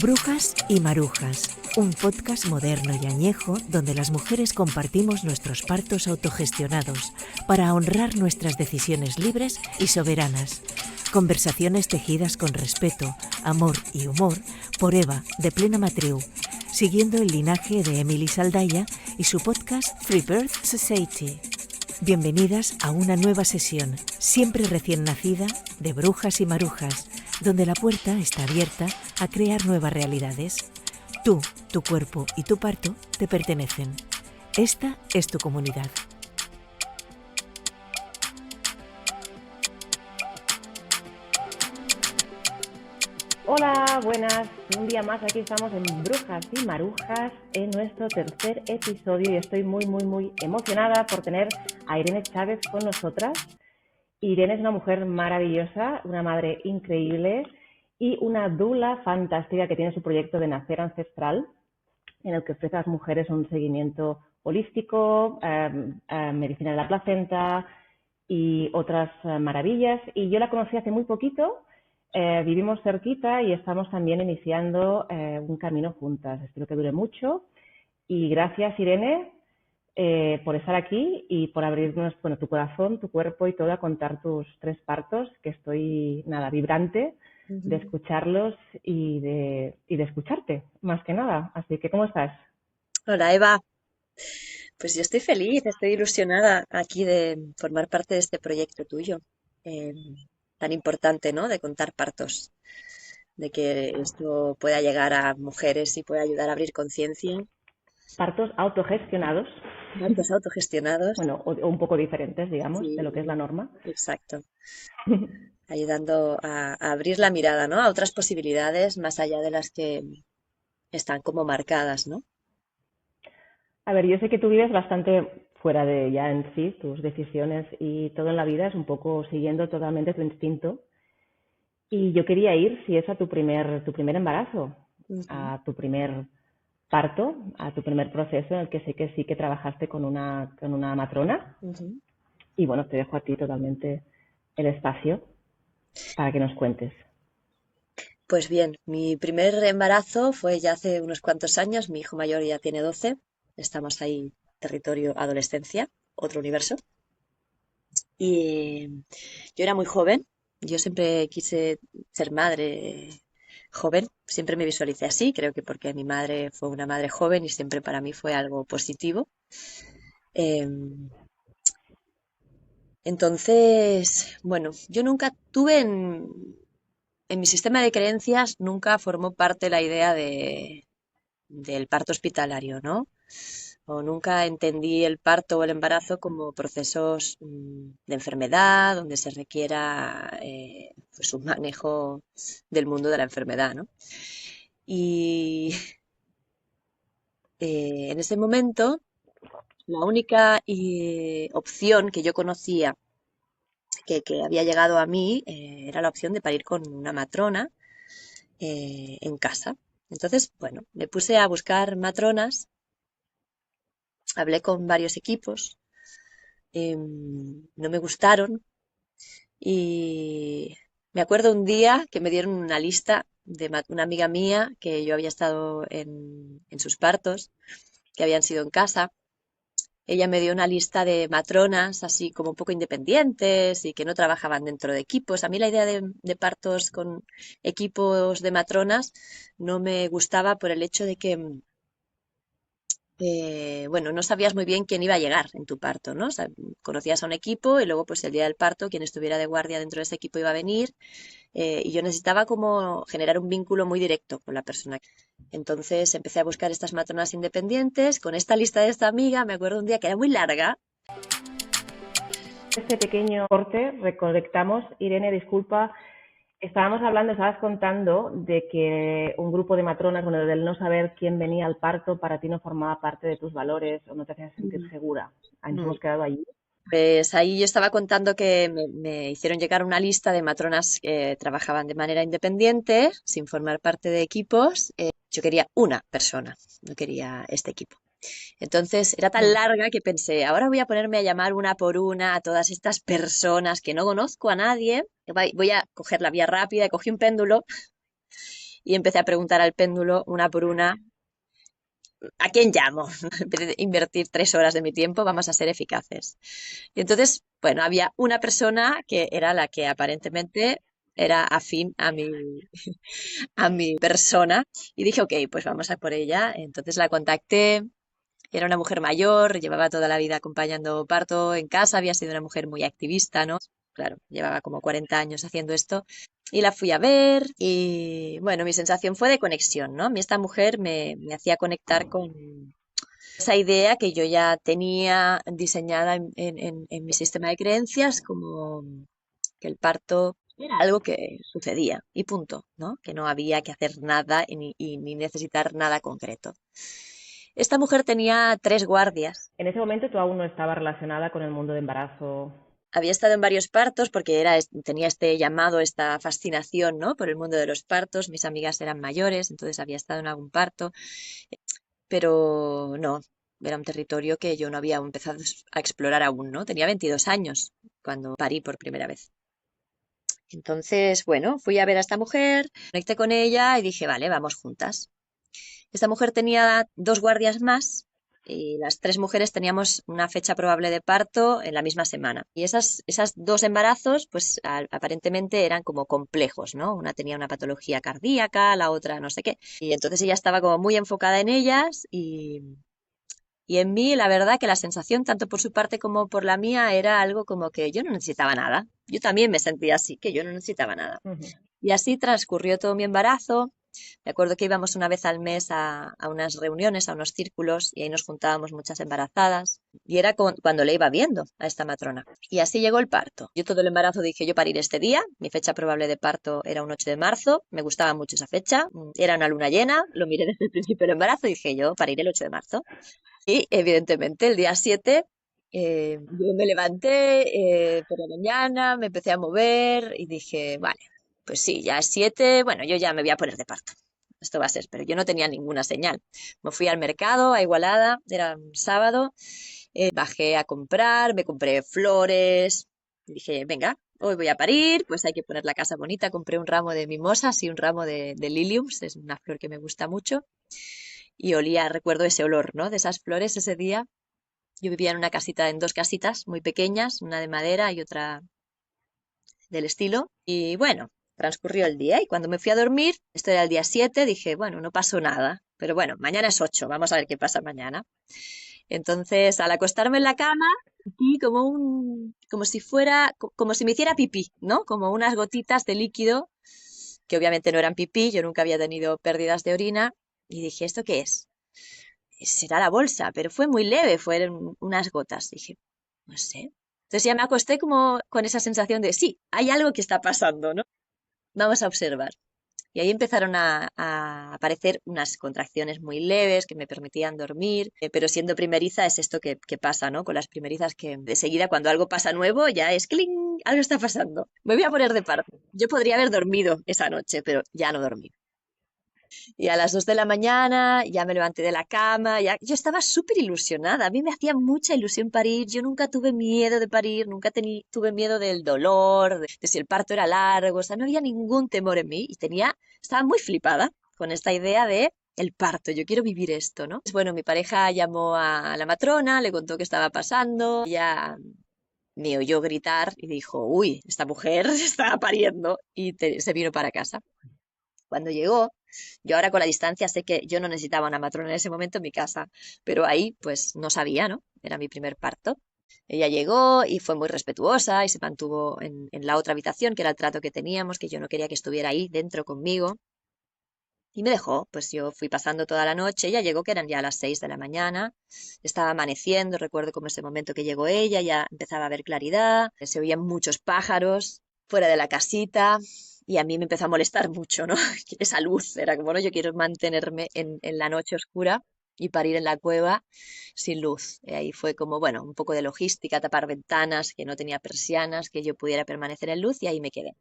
Brujas y Marujas, un podcast moderno y añejo donde las mujeres compartimos nuestros partos autogestionados para honrar nuestras decisiones libres y soberanas. Conversaciones tejidas con respeto, amor y humor por Eva, de Plena Matriu, siguiendo el linaje de Emily Saldaya y su podcast Free Birth Society. Bienvenidas a una nueva sesión, siempre recién nacida, de Brujas y Marujas, donde la puerta está abierta a crear nuevas realidades. Tú, tu cuerpo y tu parto te pertenecen. Esta es tu comunidad. Hola, buenas. Un día más aquí estamos en Brujas y Marujas en nuestro tercer episodio y estoy muy emocionada por tener a Irene Chávez con nosotras. Irene es una mujer maravillosa, una madre increíble y una doula fantástica que tiene su proyecto de Nacer Ancestral, en el que ofrece a las mujeres un seguimiento holístico, medicina de la placenta y otras maravillas. Y yo la conocí hace muy poquito. Vivimos cerquita y estamos también iniciando un camino juntas. Espero que dure mucho. Y gracias, Irene, por estar aquí y por abrirnos tu corazón, tu cuerpo y todo a contar tus 3 partos, que estoy, vibrante de escucharlos y de escucharte, más que nada. Así que, ¿cómo estás? Hola Eva, pues yo estoy feliz, estoy ilusionada aquí de formar parte de este proyecto tuyo, eh, tan importante, ¿no? De contar partos, de que esto pueda llegar a mujeres y pueda ayudar a abrir conciencia, Partos autogestionados, partos autogestionados, bueno, o un poco diferentes, digamos, de lo que es sí, la norma. exacto, ayudando a abrir la mirada, ¿no? A otras posibilidades más allá de las que están como marcadas, ¿no? A ver, yo sé que tú vives bastante fuera de ya en sí, tus decisiones y todo en la vida es un poco siguiendo totalmente tu instinto. Y yo quería ir, si es a tu primer embarazo, Ujú, a tu primer parto, a tu primer proceso en el que sé que sí que trabajaste con una matrona. ujú. Y bueno, te dejo a ti totalmente el espacio para que nos cuentes. Pues bien, mi primer embarazo fue ya hace unos cuantos años, mi hijo mayor ya tiene 12, estamos ahí, territorio adolescencia, otro universo. Y yo era muy joven, yo siempre quise ser madre joven, siempre me visualicé así, creo que porque mi madre fue una madre joven y siempre para mí fue algo positivo. Em, entonces, bueno, yo nunca tuve en mi sistema de creencias, nunca formó parte la idea del parto hospitalario, ¿no? O nunca entendí el parto o el embarazo como procesos de enfermedad, donde se requiera pues un manejo del mundo de la enfermedad, ¿no? Y en ese momento, la única opción que yo conocía que había llegado a mí era la opción de parir con una matrona en casa. Entonces, bueno, me puse a buscar matronas, hablé con varios equipos, no me gustaron y me acuerdo un día que me dieron una lista de una amiga mía que yo había estado en sus partos, que habían sido en casa. Ella me dio una lista de matronas así como un poco independientes y que no trabajaban dentro de equipos. A mí la idea de partos con equipos de matronas no me gustaba por el hecho de que bueno, no sabías muy bien quién iba a llegar en tu parto, ¿no? O sea, conocías a un equipo y luego, pues el día del parto, quien estuviera de guardia dentro de ese equipo iba a venir y yo necesitaba como generar un vínculo muy directo con la persona. Entonces empecé a buscar estas matronas independientes con esta lista de esta amiga. Me acuerdo un día que era muy larga. Este pequeño corte recolectamos. Irene, disculpa, estábamos hablando, estabas contando de que un grupo de matronas, bueno, del no saber quién venía al parto, para ti no formaba parte de tus valores o no te hacía sentir Ujú. segura. Ahí nos Mm. hemos quedado allí. Pues ahí yo estaba contando que me hicieron llegar una lista de matronas que trabajaban de manera independiente, sin formar parte de equipos. Yo quería una persona, no quería este equipo. Entonces era tan Mm. larga que pensé, ahora voy a ponerme a llamar una por una a todas estas personas que no conozco a nadie. Voy a coger la vía rápida, cogí un péndulo y empecé a preguntar al péndulo una por una, ¿a quién llamo? En vez de invertir 3 horas de mi tiempo, vamos a ser eficaces. Y entonces, bueno, había una persona que era la que aparentemente era afín a mi persona y dije, ok, pues vamos a por ella. Entonces la contacté. Era una mujer mayor, llevaba toda la vida acompañando parto en casa, había sido una mujer muy activista, ¿no? Claro, llevaba como 40 años haciendo esto. Y la fui a ver y, bueno, mi sensación fue de conexión, ¿no? A mí esta mujer me hacía conectar con esa idea que yo ya tenía diseñada en mi sistema de creencias, como que el parto era algo que sucedía y punto, ¿no? Que no había que hacer nada y ni necesitar nada concreto. Esta mujer tenía 3 guardias. En ese momento tú aún no estabas relacionada con el mundo de embarazo. Había estado en varios partos porque tenía este llamado, esta fascinación, ¿no? Por el mundo de los partos. Mis amigas eran mayores, entonces había estado en algún parto, pero no, era un territorio que yo no había empezado a explorar aún, ¿no? Tenía 22 años cuando parí por primera vez. Entonces, bueno, fui a ver a esta mujer, conecté con ella y dije, vale, vamos juntas. Esta mujer tenía 2 guardias más y las 3 mujeres teníamos una fecha probable de parto en la misma semana. Y esas 2 embarazos, pues aparentemente eran como complejos, ¿no? Una tenía una patología cardíaca, la otra no sé qué. Y entonces ella estaba como muy enfocada en ellas y en mí, la verdad que la sensación, tanto por su parte como por la mía, era algo como que yo no necesitaba nada. Yo también me sentía así, que yo no necesitaba nada. Ujú. Y así transcurrió todo mi embarazo. Me acuerdo que íbamos una vez al mes a unas reuniones, a unos círculos, y ahí nos juntábamos muchas embarazadas. Y era cuando le iba viendo a esta matrona. Y así llegó el parto. Yo todo el embarazo dije, yo pariré este día. Mi fecha probable de parto era un 8 de marzo. Me gustaba mucho esa fecha. Era una luna llena. Lo miré desde el principio del embarazo y dije, yo pariré el 8 de marzo. Y evidentemente el día 7 yo me levanté por la mañana, me empecé a mover y dije, vale, pues sí, ya es 7, bueno, yo ya me voy a poner de parto. Esto va a ser, pero yo no tenía ninguna señal. Me fui al mercado, a Igualada, era un sábado, bajé a comprar, me compré flores, y dije, venga, hoy voy a parir, pues hay que poner la casa bonita. Compré un ramo de mimosas y un ramo de liliums, es una flor que me gusta mucho, y olía, recuerdo ese olor, ¿no? De esas flores ese día. Yo vivía en una casita, en 2 casitas muy pequeñas, una de madera y otra del estilo. Y bueno, transcurrió el día y cuando me fui a dormir, esto era el día 7, dije, bueno, no pasó nada. Pero bueno, mañana es 8, vamos a ver qué pasa mañana. Entonces, al acostarme en la cama, sentí como si fuera, como si me hiciera pipí, ¿no? Como unas gotitas de líquido, que obviamente no eran pipí, yo nunca había tenido pérdidas de orina. Y dije, ¿esto qué es? Será la bolsa, pero fue muy leve, fueron unas gotas. Dije, no sé. Entonces ya me acosté como con esa sensación de, sí, hay algo que está pasando, ¿no? Vamos a observar. Y ahí empezaron a aparecer unas contracciones muy leves que me permitían dormir, pero siendo primeriza es esto que pasa, ¿no? Con las primerizas que de seguida cuando algo pasa nuevo ya es ¡cling! Algo está pasando. Me voy a poner de parto. Yo podría haber dormido esa noche, pero ya no dormí. Y a las 2 de la mañana ya me levanté de la cama, ya, yo estaba súper ilusionada, a mí me hacía mucha ilusión parir, yo nunca tuve miedo de parir, nunca tuve miedo del dolor, de si el parto era largo, o sea, no había ningún temor en mí y estaba muy flipada con esta idea de el parto, yo quiero vivir esto, ¿no? Pues bueno, mi pareja llamó a la matrona, le contó qué estaba pasando, ella me oyó gritar y dijo, uy, esta mujer está pariendo y se vino para casa. Cuando llegó, yo ahora con la distancia sé que yo no necesitaba una matrona en ese momento en mi casa, pero ahí pues no sabía, ¿no? Era mi primer parto. Ella llegó y fue muy respetuosa y se mantuvo en la otra habitación, que era el trato que teníamos, que yo no quería que estuviera ahí dentro conmigo. Y me dejó, pues yo fui pasando toda la noche, ella llegó que eran ya las 6 de la mañana, estaba amaneciendo, recuerdo como ese momento que llegó ella, ya empezaba a ver claridad, se oían muchos pájaros fuera de la casita y a mí me empezó a molestar mucho, ¿no? Esa luz, era como, no, yo quiero mantenerme en la noche oscura y parir en la cueva sin luz. Y ahí fue como, bueno, un poco de logística, tapar ventanas, que no tenía persianas, que yo pudiera permanecer en luz y ahí me quedé.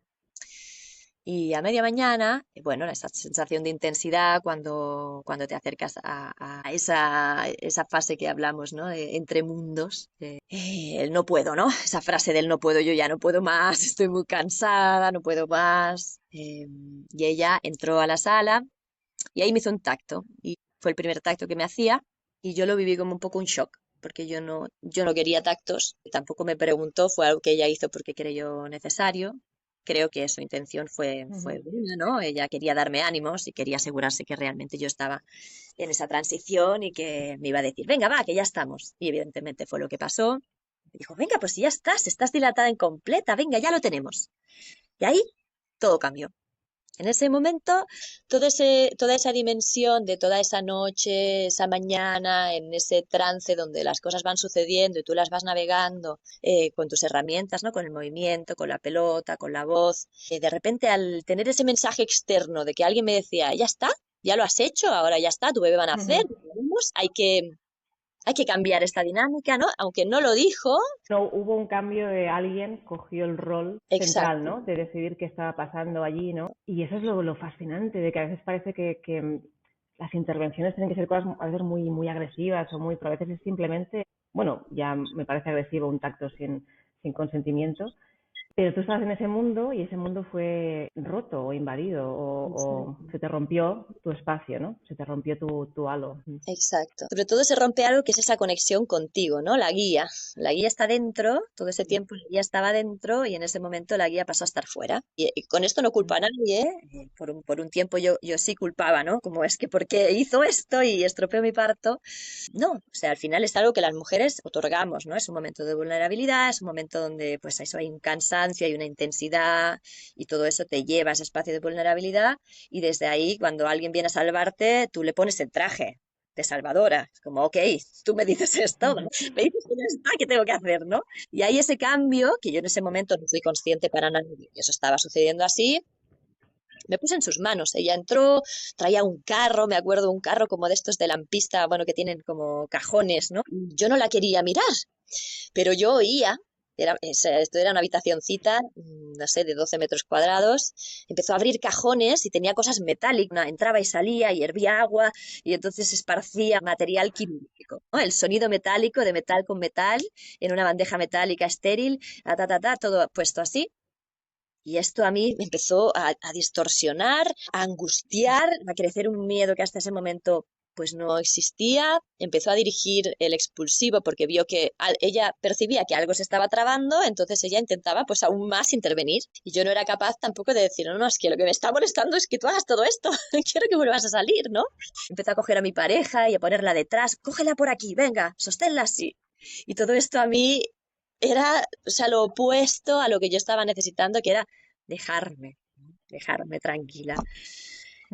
Y a media mañana, bueno, esa sensación de intensidad cuando te acercas a esa fase que hablamos, ¿no? Entre mundos, el no puedo, ¿no? Esa frase del no puedo, yo ya no puedo más, estoy muy cansada, no puedo más. Y ella entró a la sala y ahí me hizo un tacto. Y fue el primer tacto que me hacía y yo lo viví como un poco un shock, porque yo no quería tactos, tampoco me preguntó, fue algo que ella hizo porque creyó necesario. Creo que su intención fue Ujú. buena, ¿no? Ella quería darme ánimos y quería asegurarse que realmente yo estaba en esa transición y que me iba a decir, venga, va, que ya estamos. Y evidentemente fue lo que pasó. Me dijo, venga, pues si ya estás dilatada en completa, venga, ya lo tenemos. Y ahí todo cambió. En ese momento, toda esa dimensión de toda esa noche, esa mañana, en ese trance donde las cosas van sucediendo y tú las vas navegando con tus herramientas, ¿no? Con el movimiento, con la pelota, con la voz, de repente al tener ese mensaje externo de que alguien me decía, ya está, ya lo has hecho, ahora ya está, tu bebé va a nacer, Ujú. hay que cambiar esta dinámica, ¿no? Aunque no lo dijo, No hubo un cambio de alguien cogió el rol central, exacto. ¿no? De decidir qué estaba pasando allí, ¿no? Y eso es lo fascinante, de que a veces parece que las intervenciones tienen que ser cosas a veces muy, muy agresivas o muy, pero a veces es simplemente, bueno, ya me parece agresivo un tacto sin consentimiento, pero tú estabas en ese mundo y ese mundo fue roto o invadido o Exacto. se te rompió tu espacio, ¿no? Se te rompió tu halo. Exacto. Sobre todo se rompe algo que es esa conexión contigo, ¿no? La guía. La guía está dentro, todo ese tiempo la guía estaba dentro y en ese momento la guía pasó a estar fuera. Y con esto no culpa a nadie, ¿eh? Por un tiempo yo sí culpaba, ¿no? Como es que ¿por qué hizo esto y estropeó mi parto? No, o sea, al final es algo que las mujeres otorgamos, ¿no? Es un momento de vulnerabilidad, es un momento donde pues eso hay un cansancio, hay una intensidad y todo eso te lleva a ese espacio de vulnerabilidad y desde ahí cuando alguien viene a salvarte, tú le pones el traje de salvadora. Es como, ok, tú me dices esto, ¿no? Me dices que ya está, ¿qué tengo que hacer, no? Y hay ese cambio que yo en ese momento no fui consciente para nada de que eso estaba sucediendo así. Me puse en sus manos. Ella entró, traía un carro, me acuerdo, un carro como de estos de lampista, bueno, que tienen como cajones, ¿no? Yo no la quería mirar, pero yo oía, esto era una habitacioncita, no sé, de 12 metros cuadrados, empezó a abrir cajones y tenía cosas metálicas, entraba y salía y hervía agua y entonces esparcía material quirúrgico, ¿no? El sonido metálico de metal con metal en una bandeja metálica estéril, todo puesto así. Y esto a mí me empezó a distorsionar, a angustiar, a crecer un miedo que hasta ese momento pues no existía. Empezó a dirigir el expulsivo porque vio que ella percibía que algo se estaba trabando, entonces ella intentaba pues aún más intervenir. Y yo no era capaz tampoco de decir, no, no, es que lo que me está molestando es que tú hagas todo esto, quiero que vuelvas a salir, ¿no? Empezó a coger a mi pareja y a ponerla detrás, cógela por aquí, venga, sosténla así. Y todo esto a mí era, o sea, lo opuesto a lo que yo estaba necesitando, que era dejarme, ¿no? Dejarme tranquila.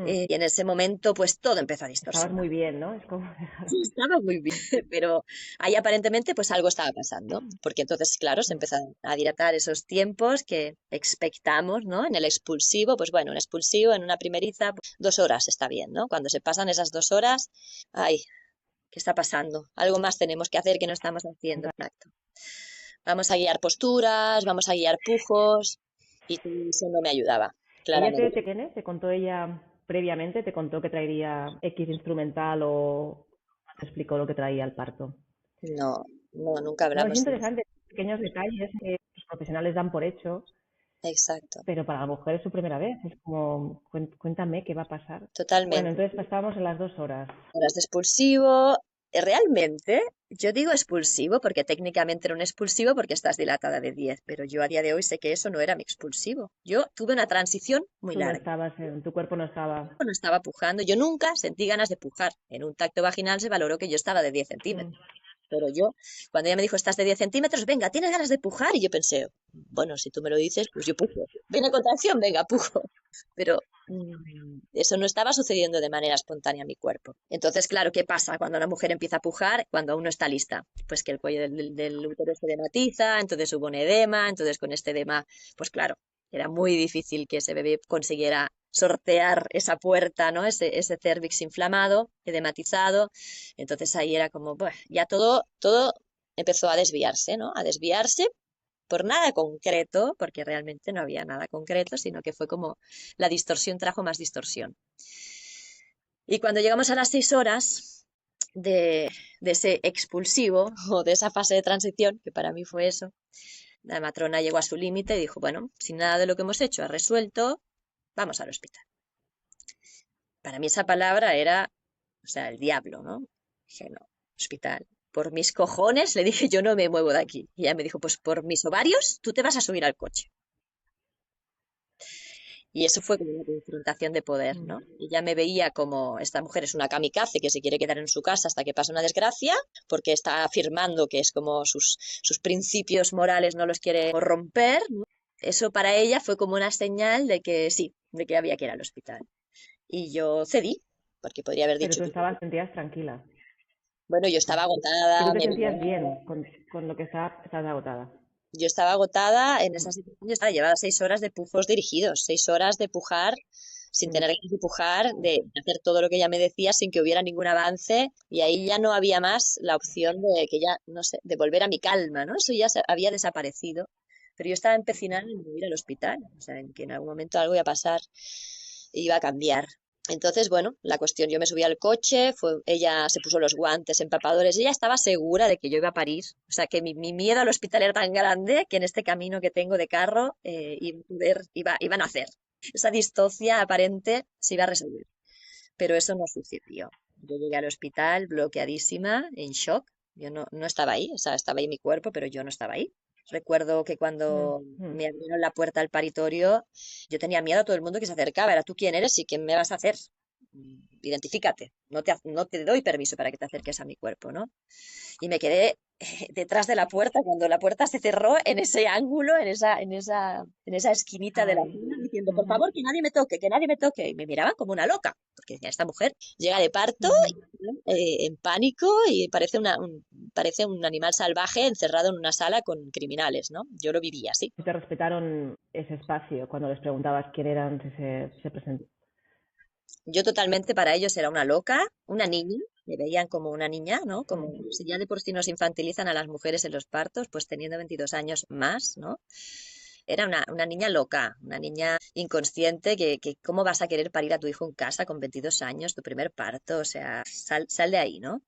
Y en ese momento, pues todo empezó a Estabas distorsionar. muy bien, ¿no? Es como Sí, estaba muy bien, pero ahí aparentemente pues algo estaba pasando, porque entonces, claro, se empezaron a dilatar esos tiempos que expectamos, ¿no? En el expulsivo, pues bueno, un expulsivo en una primeriza, pues, 2 horas está bien, ¿no? Cuando se pasan esas 2 horas, ay, ¿qué está pasando? Algo más tenemos que hacer que no estamos haciendo. Exacto. Vamos a guiar posturas, vamos a guiar pujos, y eso no me ayudaba, ¿Ella claramente. te contó ella previamente, te contó que traería X instrumental o te explicó lo que traía el parto? No, no, nunca No, es hablamos de eso. interesante, pequeños detalles que los profesionales dan por hecho, Exacto, pero para la mujer es su primera vez. Es como, cuéntame qué va a pasar. Bueno, totalmente. entonces estábamos en las 2 horas. Horas de expulsivo, realmente, yo digo expulsivo porque técnicamente era un expulsivo porque estás dilatada de 10, pero yo a día de hoy sé que eso no era mi expulsivo. Yo tuve una transición muy Tú no larga. estabas, tu cuerpo no estaba. No estaba pujando, yo nunca sentí ganas de pujar. En un tacto vaginal se valoró que yo estaba de 10 Mm. centímetros. Pero yo, cuando ella me dijo, estás de 10 centímetros, venga, ¿tienes ganas de pujar? Y yo pensé, bueno, si tú me lo dices, pues yo pujo. ¿Viene contracción? Venga, pujo. Pero eso no estaba sucediendo de manera espontánea en mi cuerpo. Entonces, claro, ¿qué pasa cuando una mujer empieza a pujar? Cuando aún no está lista. Pues que el cuello del útero se edematiza, entonces hubo un edema, entonces con este edema, pues claro, era muy difícil que ese bebé consiguiera sortear esa puerta, ¿no? Ese cérvix inflamado, edematizado. Entonces ahí era como, pues, ya todo empezó a desviarse, ¿no? A desviarse por nada concreto, porque realmente no había nada concreto, sino que fue como la distorsión trajo más distorsión. Y cuando llegamos a las 6 horas de ese expulsivo o de esa fase de transición, que para mí fue eso, la matrona llegó a su límite y dijo, bueno, si nada de lo que hemos hecho ha resuelto, vamos al hospital. Para mí esa palabra era, o sea, el diablo, ¿no? Dije, no, hospital. Por mis cojones, le dije, yo no me muevo de aquí. Y ella me dijo, pues por mis ovarios, tú te vas a subir al coche. Y eso fue como una confrontación de poder, ¿no? Ella me veía como, esta mujer es una kamikaze que se quiere quedar en su casa hasta que pase una desgracia, porque está afirmando que es como sus principios morales no los quiere romper, ¿no? Eso para ella fue como una señal de que sí, de que había que ir al hospital. Y yo cedí, porque podría haber Pero dicho tú que... sentías tranquila. Bueno, yo estaba Que agotada, tú te sentías bien con lo que estás agotada. yo estaba agotada en esa Mm, situación, yo estaba llevada 6 horas de pufos dirigidos, 6 horas de pujar sin mm, tener que pujar, de hacer todo lo que ella me decía sin que hubiera ningún avance, y ahí ya no había más la opción de que ya, no sé, de volver a mi calma, ¿no? Eso ya había desaparecido, pero yo estaba empecinada en ir al hospital, o sea, en que en algún momento algo iba a pasar, iba a cambiar. Entonces, bueno, la cuestión, yo me subí al coche, ella se puso los guantes empapadores, ella estaba segura de que yo iba a parir. O sea, que mi miedo al hospital era tan grande que en este camino que tengo de carro iba a nacer. Esa distocia aparente se iba a resolver, pero eso no sucedió. Yo llegué al hospital bloqueadísima, en shock. Yo no estaba ahí, o sea, estaba ahí mi cuerpo, pero yo no estaba ahí. Recuerdo que mm, cuando mm. me abrieron la puerta al paritorio, yo tenía miedo a todo el mundo que se acercaba. Era, ¿tú quién eres y qué me vas a hacer? Identifícate. No te doy permiso para que te acerques a mi cuerpo, ¿no? Y me quedé detrás de la puerta cuando la puerta se cerró en ese ángulo, en esa esquinita de la Ay, sala, diciendo, por ujú, favor, que nadie me toque, que nadie me toque. Y me miraban como una loca, porque decía, esta mujer llega de parto ujú. en pánico y parece un animal salvaje encerrado en una sala con criminales, ¿no? Yo lo vivía así. ¿Te respetaron ese espacio cuando les preguntabas quién eran, se presentaban? Yo totalmente para ellos era una loca, una niña, me veían como una niña, ¿no? Como si ya de por sí nos infantilizan a las mujeres en los partos, pues teniendo 22 años más, ¿no? Era una niña loca, una niña inconsciente que ¿cómo vas a querer parir a tu hijo en casa con 22 años, tu primer parto? O sea, sal de ahí, ¿no?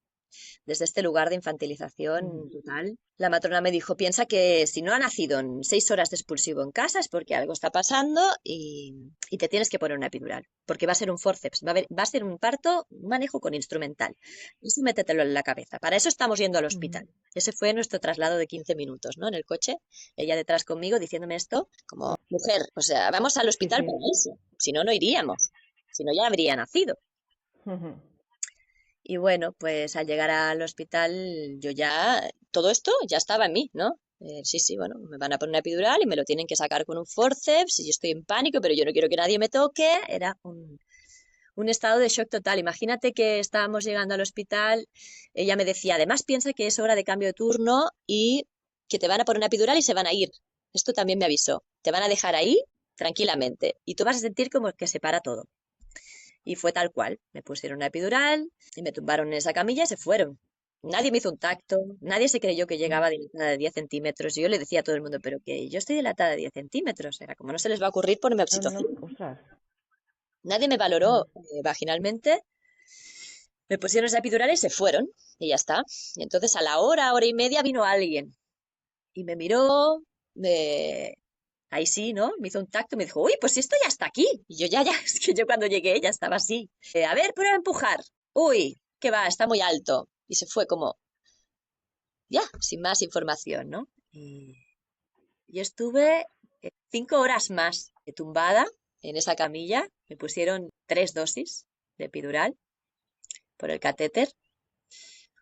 Desde este lugar de infantilización total. La matrona me dijo, piensa que si no ha nacido en 6 horas de expulsivo en casa es porque algo está pasando y te tienes que poner una epidural, porque va a ser un forceps, va a ser un parto, un manejo con instrumental. Eso métetelo en la cabeza. Para eso estamos yendo al hospital. Ese fue nuestro traslado de 15 minutos, ¿no? En el coche, ella detrás conmigo diciéndome esto, como, mujer, o sea, vamos al Sí, hospital para sí. eso. Si no, no iríamos. Si no, ya habría nacido. Ujú. Y bueno, pues al llegar al hospital, yo ya, todo esto ya estaba en mí, ¿no? Sí, sí, bueno, me van a poner una epidural y me lo tienen que sacar con un forceps y yo estoy en pánico, pero yo no quiero que nadie me toque. Era un estado de shock total. Imagínate que estábamos llegando al hospital, ella me decía, además piensa que es hora de cambio de turno y que te van a poner una epidural y se van a ir. Esto también me avisó. Te van a dejar ahí tranquilamente y tú vas a sentir como que se para todo. Y fue tal cual. Me pusieron una epidural y me tumbaron en esa camilla y se fueron. Nadie me hizo un tacto, nadie se creyó que llegaba dilatada de 10 centímetros. Y yo le decía a todo el mundo, pero que yo estoy dilatada de 10 centímetros. Era como no se les va a ocurrir ponerme No, no, no, oxitocina. ostras. Nadie me valoró vaginalmente. Me pusieron esa epidural y se fueron. Y ya está. Y entonces a la hora y media vino alguien. Y me miró, me... Ahí sí, ¿no? Me hizo un tacto y me dijo, uy, pues esto ya está aquí. Y yo ya, es que yo cuando llegué ya estaba así. A ver, prueba a empujar. Uy, que va, está muy alto. Y se fue como, ya, sin más información, ¿no? Y yo estuve 5 horas más tumbada en esa camilla. Me pusieron 3 dosis de epidural por el catéter.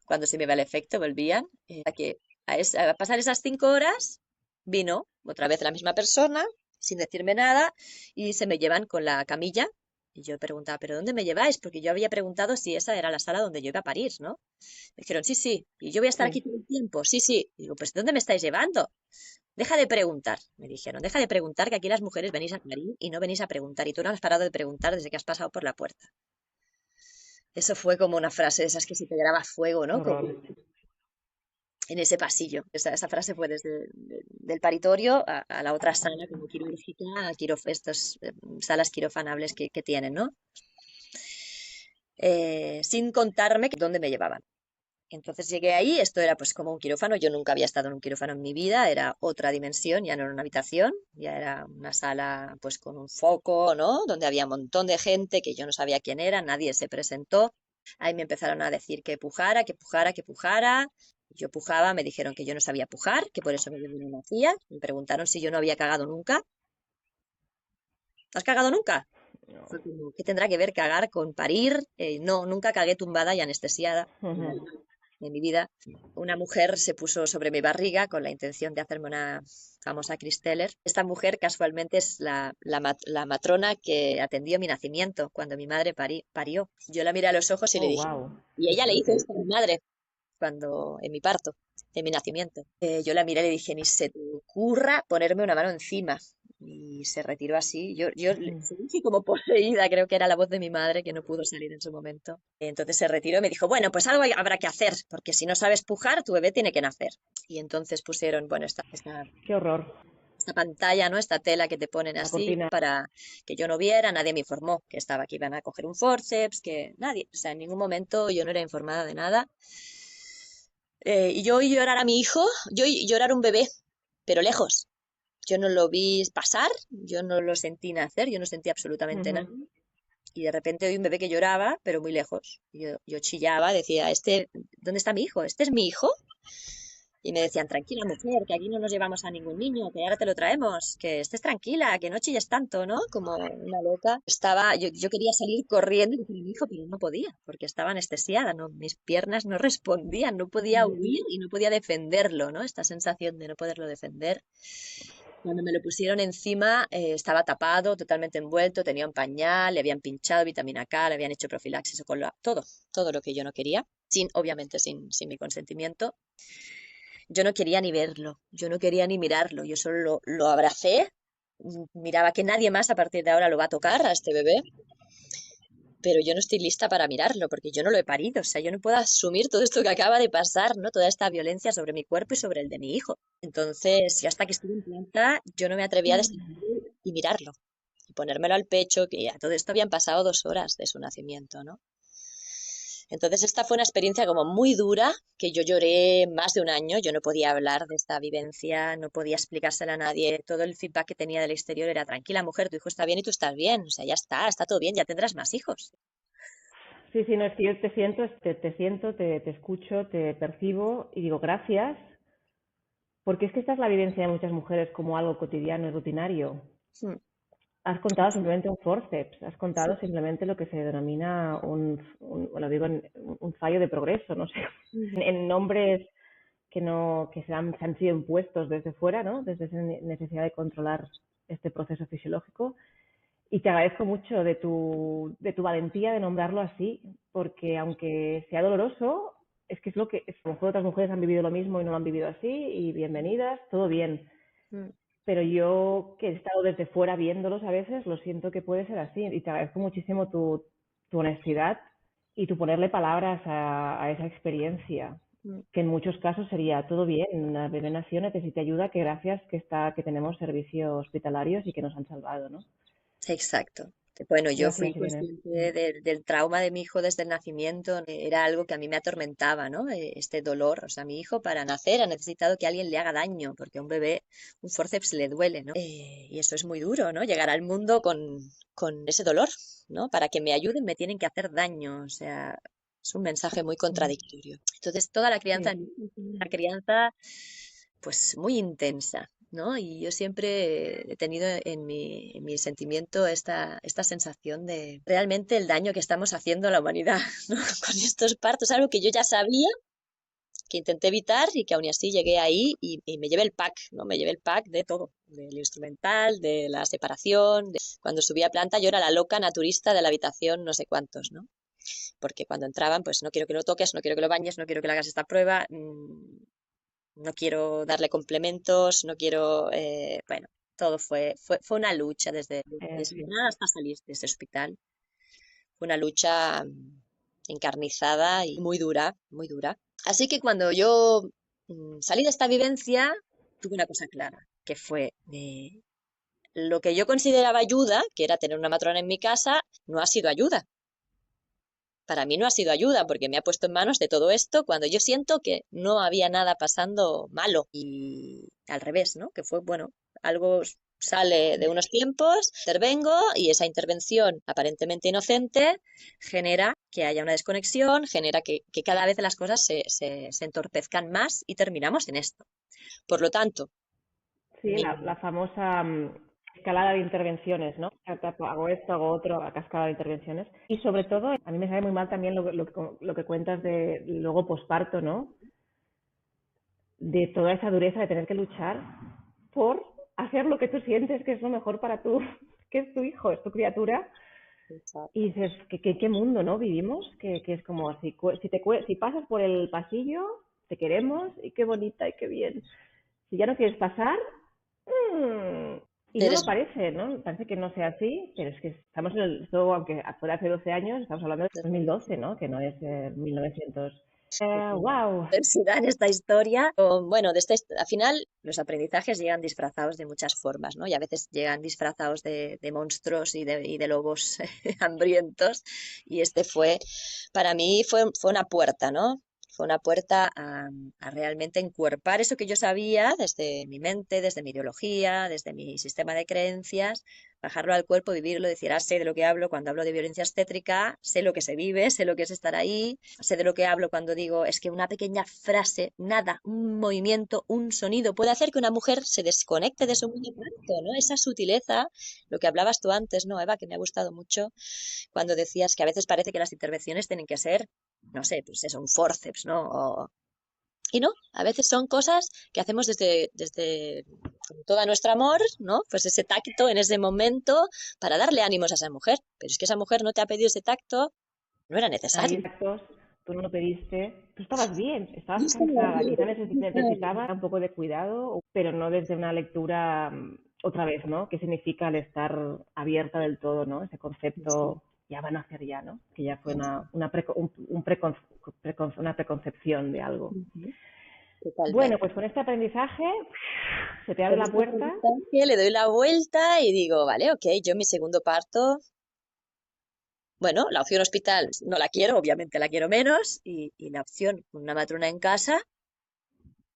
Cuando se me iba el efecto, volvían. A pasar esas 5 horas, vino otra vez la misma persona, sin decirme nada, y se me llevan con la camilla. Y yo preguntaba, ¿pero dónde me lleváis? Porque yo había preguntado si esa era la sala donde yo iba a parir, ¿no? Me dijeron, sí, sí. ¿Y yo voy a estar aquí Sí. todo el tiempo? Sí, sí. Y digo, pues ¿dónde me estáis llevando? Deja de preguntar, me dijeron. Deja de preguntar, que aquí las mujeres venís a parir y no venís a preguntar. Y tú no has parado de preguntar desde que has pasado por la puerta. Eso fue como una frase de esas que se te graba a fuego, Qué ¿no? Como, horror. en ese pasillo. Esa frase fue desde del paritorio a la otra sala como quirúrgica, estas salas quirofanables que tienen, ¿no? Sin contarme dónde me llevaban. Entonces llegué ahí, esto era pues como un quirófano, yo nunca había estado en un quirófano en mi vida, era otra dimensión, ya no era una habitación, ya era una sala pues con un foco, ¿no? Donde había un montón de gente que yo no sabía quién era, nadie se presentó. Ahí me empezaron a decir que pujara, que pujara, que pujara. Yo pujaba, me dijeron que yo no sabía pujar, que por eso me no lo hacía. Me preguntaron si yo no había cagado nunca. ¿Has cagado nunca? Fue No. como, ¿qué tendrá que ver cagar con parir? No, nunca cagué tumbada y anestesiada en mi vida. Una mujer se puso sobre mi barriga con la intención de hacerme una famosa Chris Teller. Esta mujer casualmente es la matrona que atendió mi nacimiento cuando mi madre parió. Yo la miré a los ojos y le Oh, dije, wow. y Qué ella le hizo fuerte. esto a mi madre en mi parto, en mi nacimiento. Yo la miré y le dije, ni se te ocurra ponerme una mano encima. Y se retiró así. Yo se dije como poseída, creo que era la voz de mi madre que no pudo salir en su momento. Entonces se retiró y me dijo, bueno, pues algo habrá que hacer, porque si no sabes pujar, tu bebé tiene que nacer. Y entonces pusieron, bueno, Qué horror. esta pantalla, ¿no? Esta tela que te ponen La así cortina. para que yo no viera, nadie me informó que estaba que iban a coger un forceps, que nadie, o sea, en ningún momento yo no era informada de nada. Y yo oí llorar a mi hijo, yo oí llorar un bebé, pero lejos. Yo no lo vi pasar, yo no lo sentí nacer, yo no sentí absolutamente nada. Ujú. Y de repente oí un bebé que lloraba, pero muy lejos. Yo chillaba, decía, ¿dónde está mi hijo? ¿Este es mi hijo? Y me decían, tranquila mujer, que aquí no nos llevamos a ningún niño, que ahora te lo traemos, que estés tranquila, que no chilles tanto, ¿no? Como una loca. Yo quería salir corriendo y decir a mi hijo, pero no podía, porque estaba anestesiada, ¿no? Mis piernas no respondían, no podía huir y no podía defenderlo, ¿no? Esta sensación de no poderlo defender. Cuando me lo pusieron encima, estaba tapado, totalmente envuelto, tenía un pañal, le habían pinchado vitamina K, le habían hecho profilaxis o todo lo que yo no quería, obviamente sin mi consentimiento. Yo no quería ni verlo, yo no quería ni mirarlo, yo solo lo abracé, miraba que nadie más a partir de ahora lo va a tocar a este bebé, pero yo no estoy lista para mirarlo porque yo no lo he parido, o sea, yo no puedo asumir todo esto que acaba de pasar, ¿no? Toda esta violencia sobre mi cuerpo y sobre el de mi hijo. Entonces, yo hasta que estuve en planta, yo no me atrevía a descender y mirarlo y ponérmelo al pecho, que a todo esto habían pasado 2 horas de su nacimiento, ¿no? Entonces esta fue una experiencia como muy dura, que yo lloré más de un año, yo no podía hablar de esta vivencia, no podía explicársela a nadie, todo el feedback que tenía del exterior era, tranquila mujer, tu hijo está bien y tú estás bien, o sea, ya está todo bien, ya tendrás más hijos. Sí, sí, no, es que yo te escucho, te percibo y digo gracias, porque es que esta es la vivencia de muchas mujeres como algo cotidiano y rutinario. Mm, Has contado simplemente un forceps, has sí. contado simplemente lo que se denomina lo digo, un fallo de progreso, no sé, Ujú. en nombres que no que se han sido impuestos desde fuera, ¿no? Desde esa necesidad de controlar este proceso fisiológico. Y te agradezco mucho de tu valentía de nombrarlo así, porque aunque sea doloroso, es que es lo que, a lo mejor otras mujeres han vivido lo mismo y no lo han vivido así, y bienvenidas, todo bien. Mm. Pero yo, que he estado desde fuera viéndolos a veces, lo siento que puede ser así. Y te agradezco muchísimo tu honestidad y tu ponerle palabras a esa experiencia, Mm. que en muchos casos sería todo bien, la bebé nació, necesita ayuda, que gracias que tenemos servicios hospitalarios y que nos han salvado, ¿no? Exacto. Bueno, yo fui Gracias, Irene. consciente del trauma de mi hijo desde el nacimiento, era algo que a mí me atormentaba, ¿no? Este dolor, o sea, mi hijo para nacer ha necesitado que alguien le haga daño, porque a un bebé un forceps le duele, ¿no? Y eso es muy duro, ¿no? Llegar al mundo con ese dolor, ¿no? Para que me ayuden me tienen que hacer daño, o sea, es un mensaje muy Mm, contradictorio. Entonces, toda la crianza, sí, una crianza pues muy intensa, ¿no? Y yo siempre he tenido en mi sentimiento esta sensación de realmente el daño que estamos haciendo a la humanidad, ¿no? Con estos partos, algo que yo ya sabía, que intenté evitar y que aún así llegué ahí y me llevé el pack, ¿no? Me llevé el pack de todo, del instrumental, de la separación. Cuando subí a planta yo era la loca naturista de la habitación, no sé cuántos, ¿no? Porque cuando entraban, pues no quiero que lo toques, no quiero que lo bañes, no quiero que le hagas esta prueba, no quiero darle complementos, no quiero, bueno, todo fue una lucha desde sí. desayunar hasta salir de ese hospital. Fue una lucha encarnizada y muy dura, muy dura. Así que cuando yo salí de esta vivencia, tuve una cosa clara, que fue lo que yo consideraba ayuda, que era tener una matrona en mi casa, no ha sido ayuda. Para mí no ha sido ayuda porque me ha puesto en manos de todo esto cuando yo siento que no había nada pasando malo y al revés, ¿no? Que fue, bueno, algo sale de unos tiempos, intervengo y esa intervención aparentemente inocente genera que haya una desconexión, genera que cada vez las cosas se entorpezcan más y terminamos en esto. Por lo tanto, Sí, la famosa escalada de intervenciones, ¿no? Hago esto, hago otro, a cascada de intervenciones. Y sobre todo, a mí me sabe muy mal también lo que cuentas de luego posparto, ¿no? De toda esa dureza de tener que luchar por hacer lo que tú sientes que es lo mejor para tú, que es tu hijo, es tu criatura. Y dices, ¿qué mundo, ¿no? Vivimos, que es como, si pasas por el pasillo, te queremos, y qué bonita, y qué bien. Si ya no quieres pasar, mm, y no lo eres parece, ¿no? Parece que no sea así, pero es que estamos esto, aunque fuera hace 12 años, estamos hablando de 2012, ¿no? Que no es 1900. ¡Wow! diversidad en esta historia. Bueno, al final los aprendizajes llegan disfrazados de muchas formas, ¿no? Y a veces llegan disfrazados de monstruos y de lobos hambrientos. Y este para mí fue una puerta, ¿no? Fue una puerta a realmente encuerpar eso que yo sabía desde mi mente, desde mi ideología, desde mi sistema de creencias, bajarlo al cuerpo, vivirlo, decir, sé de lo que hablo cuando hablo de violencia obstétrica, sé lo que se vive, sé lo que es estar ahí, sé de lo que hablo cuando digo, es que una pequeña frase, nada, un movimiento, un sonido, puede hacer que una mujer se desconecte de su mundo cuántico, ¿no? Esa sutileza, lo que hablabas tú antes, ¿no, Eva? Que me ha gustado mucho cuando decías que a veces parece que las intervenciones tienen que ser, no sé, pues eso, un forceps, ¿no? Y no, a veces son cosas que hacemos desde con todo nuestro amor, ¿no? Pues ese tacto en ese momento para darle ánimos a esa mujer. Pero es que esa mujer no te ha pedido ese tacto, no era Hay necesario. actos, tú no lo pediste, tú estabas bien, No estabas estaba cansada, quizá bien. necesitaba un poco de cuidado, pero no desde una lectura, otra vez, ¿no? ¿Qué significa el estar abierta del todo, ¿no? Ese concepto, ya van a hacer ya, ¿no? Que ya fue una preconcepción de algo. Ujú, Bueno, totalmente. pues con este aprendizaje se te abre Con la este puerta. aprendizaje le doy la vuelta y digo, vale, ok, yo mi segundo parto, bueno, la opción hospital no la quiero, obviamente la quiero menos, y la opción una matrona en casa,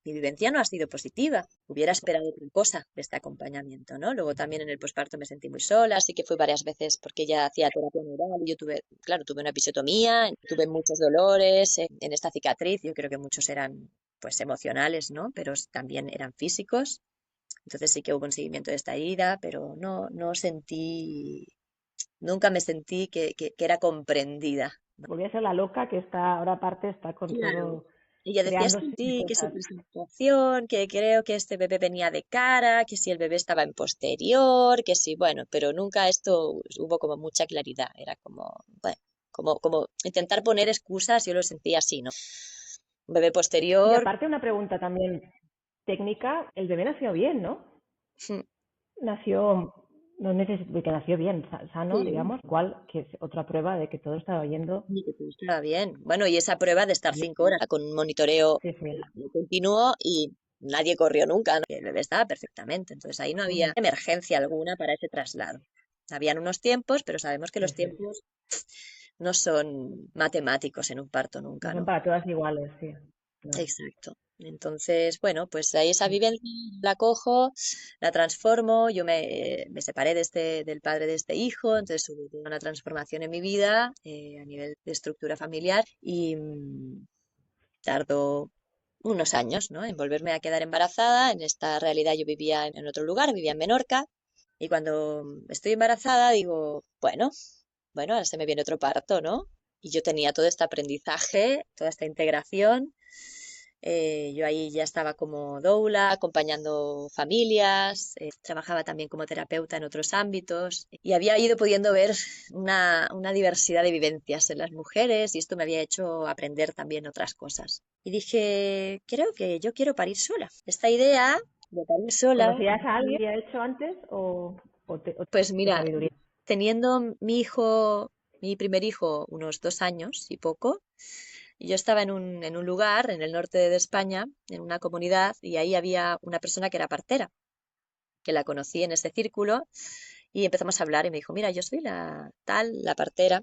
mi vivencia no ha sido positiva. Hubiera esperado otra cosa de este acompañamiento, ¿no? Luego también en el posparto me sentí muy sola, así que fui varias veces porque ella hacía terapia neural y yo tuve una episiotomía, tuve muchos dolores en esta cicatriz, yo creo que muchos eran pues emocionales, ¿no? Pero también eran físicos. Entonces sí que hubo un seguimiento de esta herida, pero nunca me sentí que era comprendida. Volví a ser la loca que está, ahora aparte está con Claro. todo, Ella decía, creándose sentí que su cosas. presentación, que creo que este bebé venía de cara, que si el bebé estaba en posterior, que sí, bueno, pero nunca esto hubo como mucha claridad. Era como, bueno, como intentar poner excusas, yo lo sentía así, ¿no? Un bebé Y posterior, aparte una pregunta también técnica, el bebé nació bien, ¿no? Nació, no necesito, que nació bien, sano, sí, digamos, cual que es otra prueba de que todo estaba yendo. y que todo estaba bien. Bueno, y esa prueba de estar 5 horas con un monitoreo Sí, sí. continuo y nadie corrió nunca, ¿no? El bebé estaba perfectamente, entonces ahí no había emergencia alguna para ese traslado. Habían unos tiempos, pero sabemos que Sí, los sí. tiempos no son matemáticos en un parto No nunca, son ¿no? para todas iguales, sí. No. Exacto. Entonces, bueno, pues ahí esa vivencia la cojo, la transformo, yo me separé del padre de este hijo, entonces hubo una transformación en mi vida a nivel de estructura familiar y tardó unos años, ¿no? En volverme a quedar embarazada. En esta realidad yo vivía en otro lugar, vivía en Menorca, y cuando estoy embarazada digo, bueno, ahora se me viene otro parto, ¿no? Y yo tenía todo este aprendizaje, toda esta integración. Yo ahí ya estaba como doula, acompañando familias, trabajaba también como terapeuta en otros ámbitos y había ido pudiendo ver una diversidad de vivencias en las mujeres y esto me había hecho aprender también otras cosas. Y dije, creo que yo quiero parir sola. Esta idea de parir sola, ¿Conocías a alguien que había hecho antes o pues de mira, sabiduría? teniendo mi primer hijo, unos 2 años y poco, Y yo estaba en un lugar en el norte de España, en una comunidad, y ahí había una persona que era partera, que la conocí en ese círculo, y empezamos a hablar y me dijo, mira, yo soy la tal, la partera,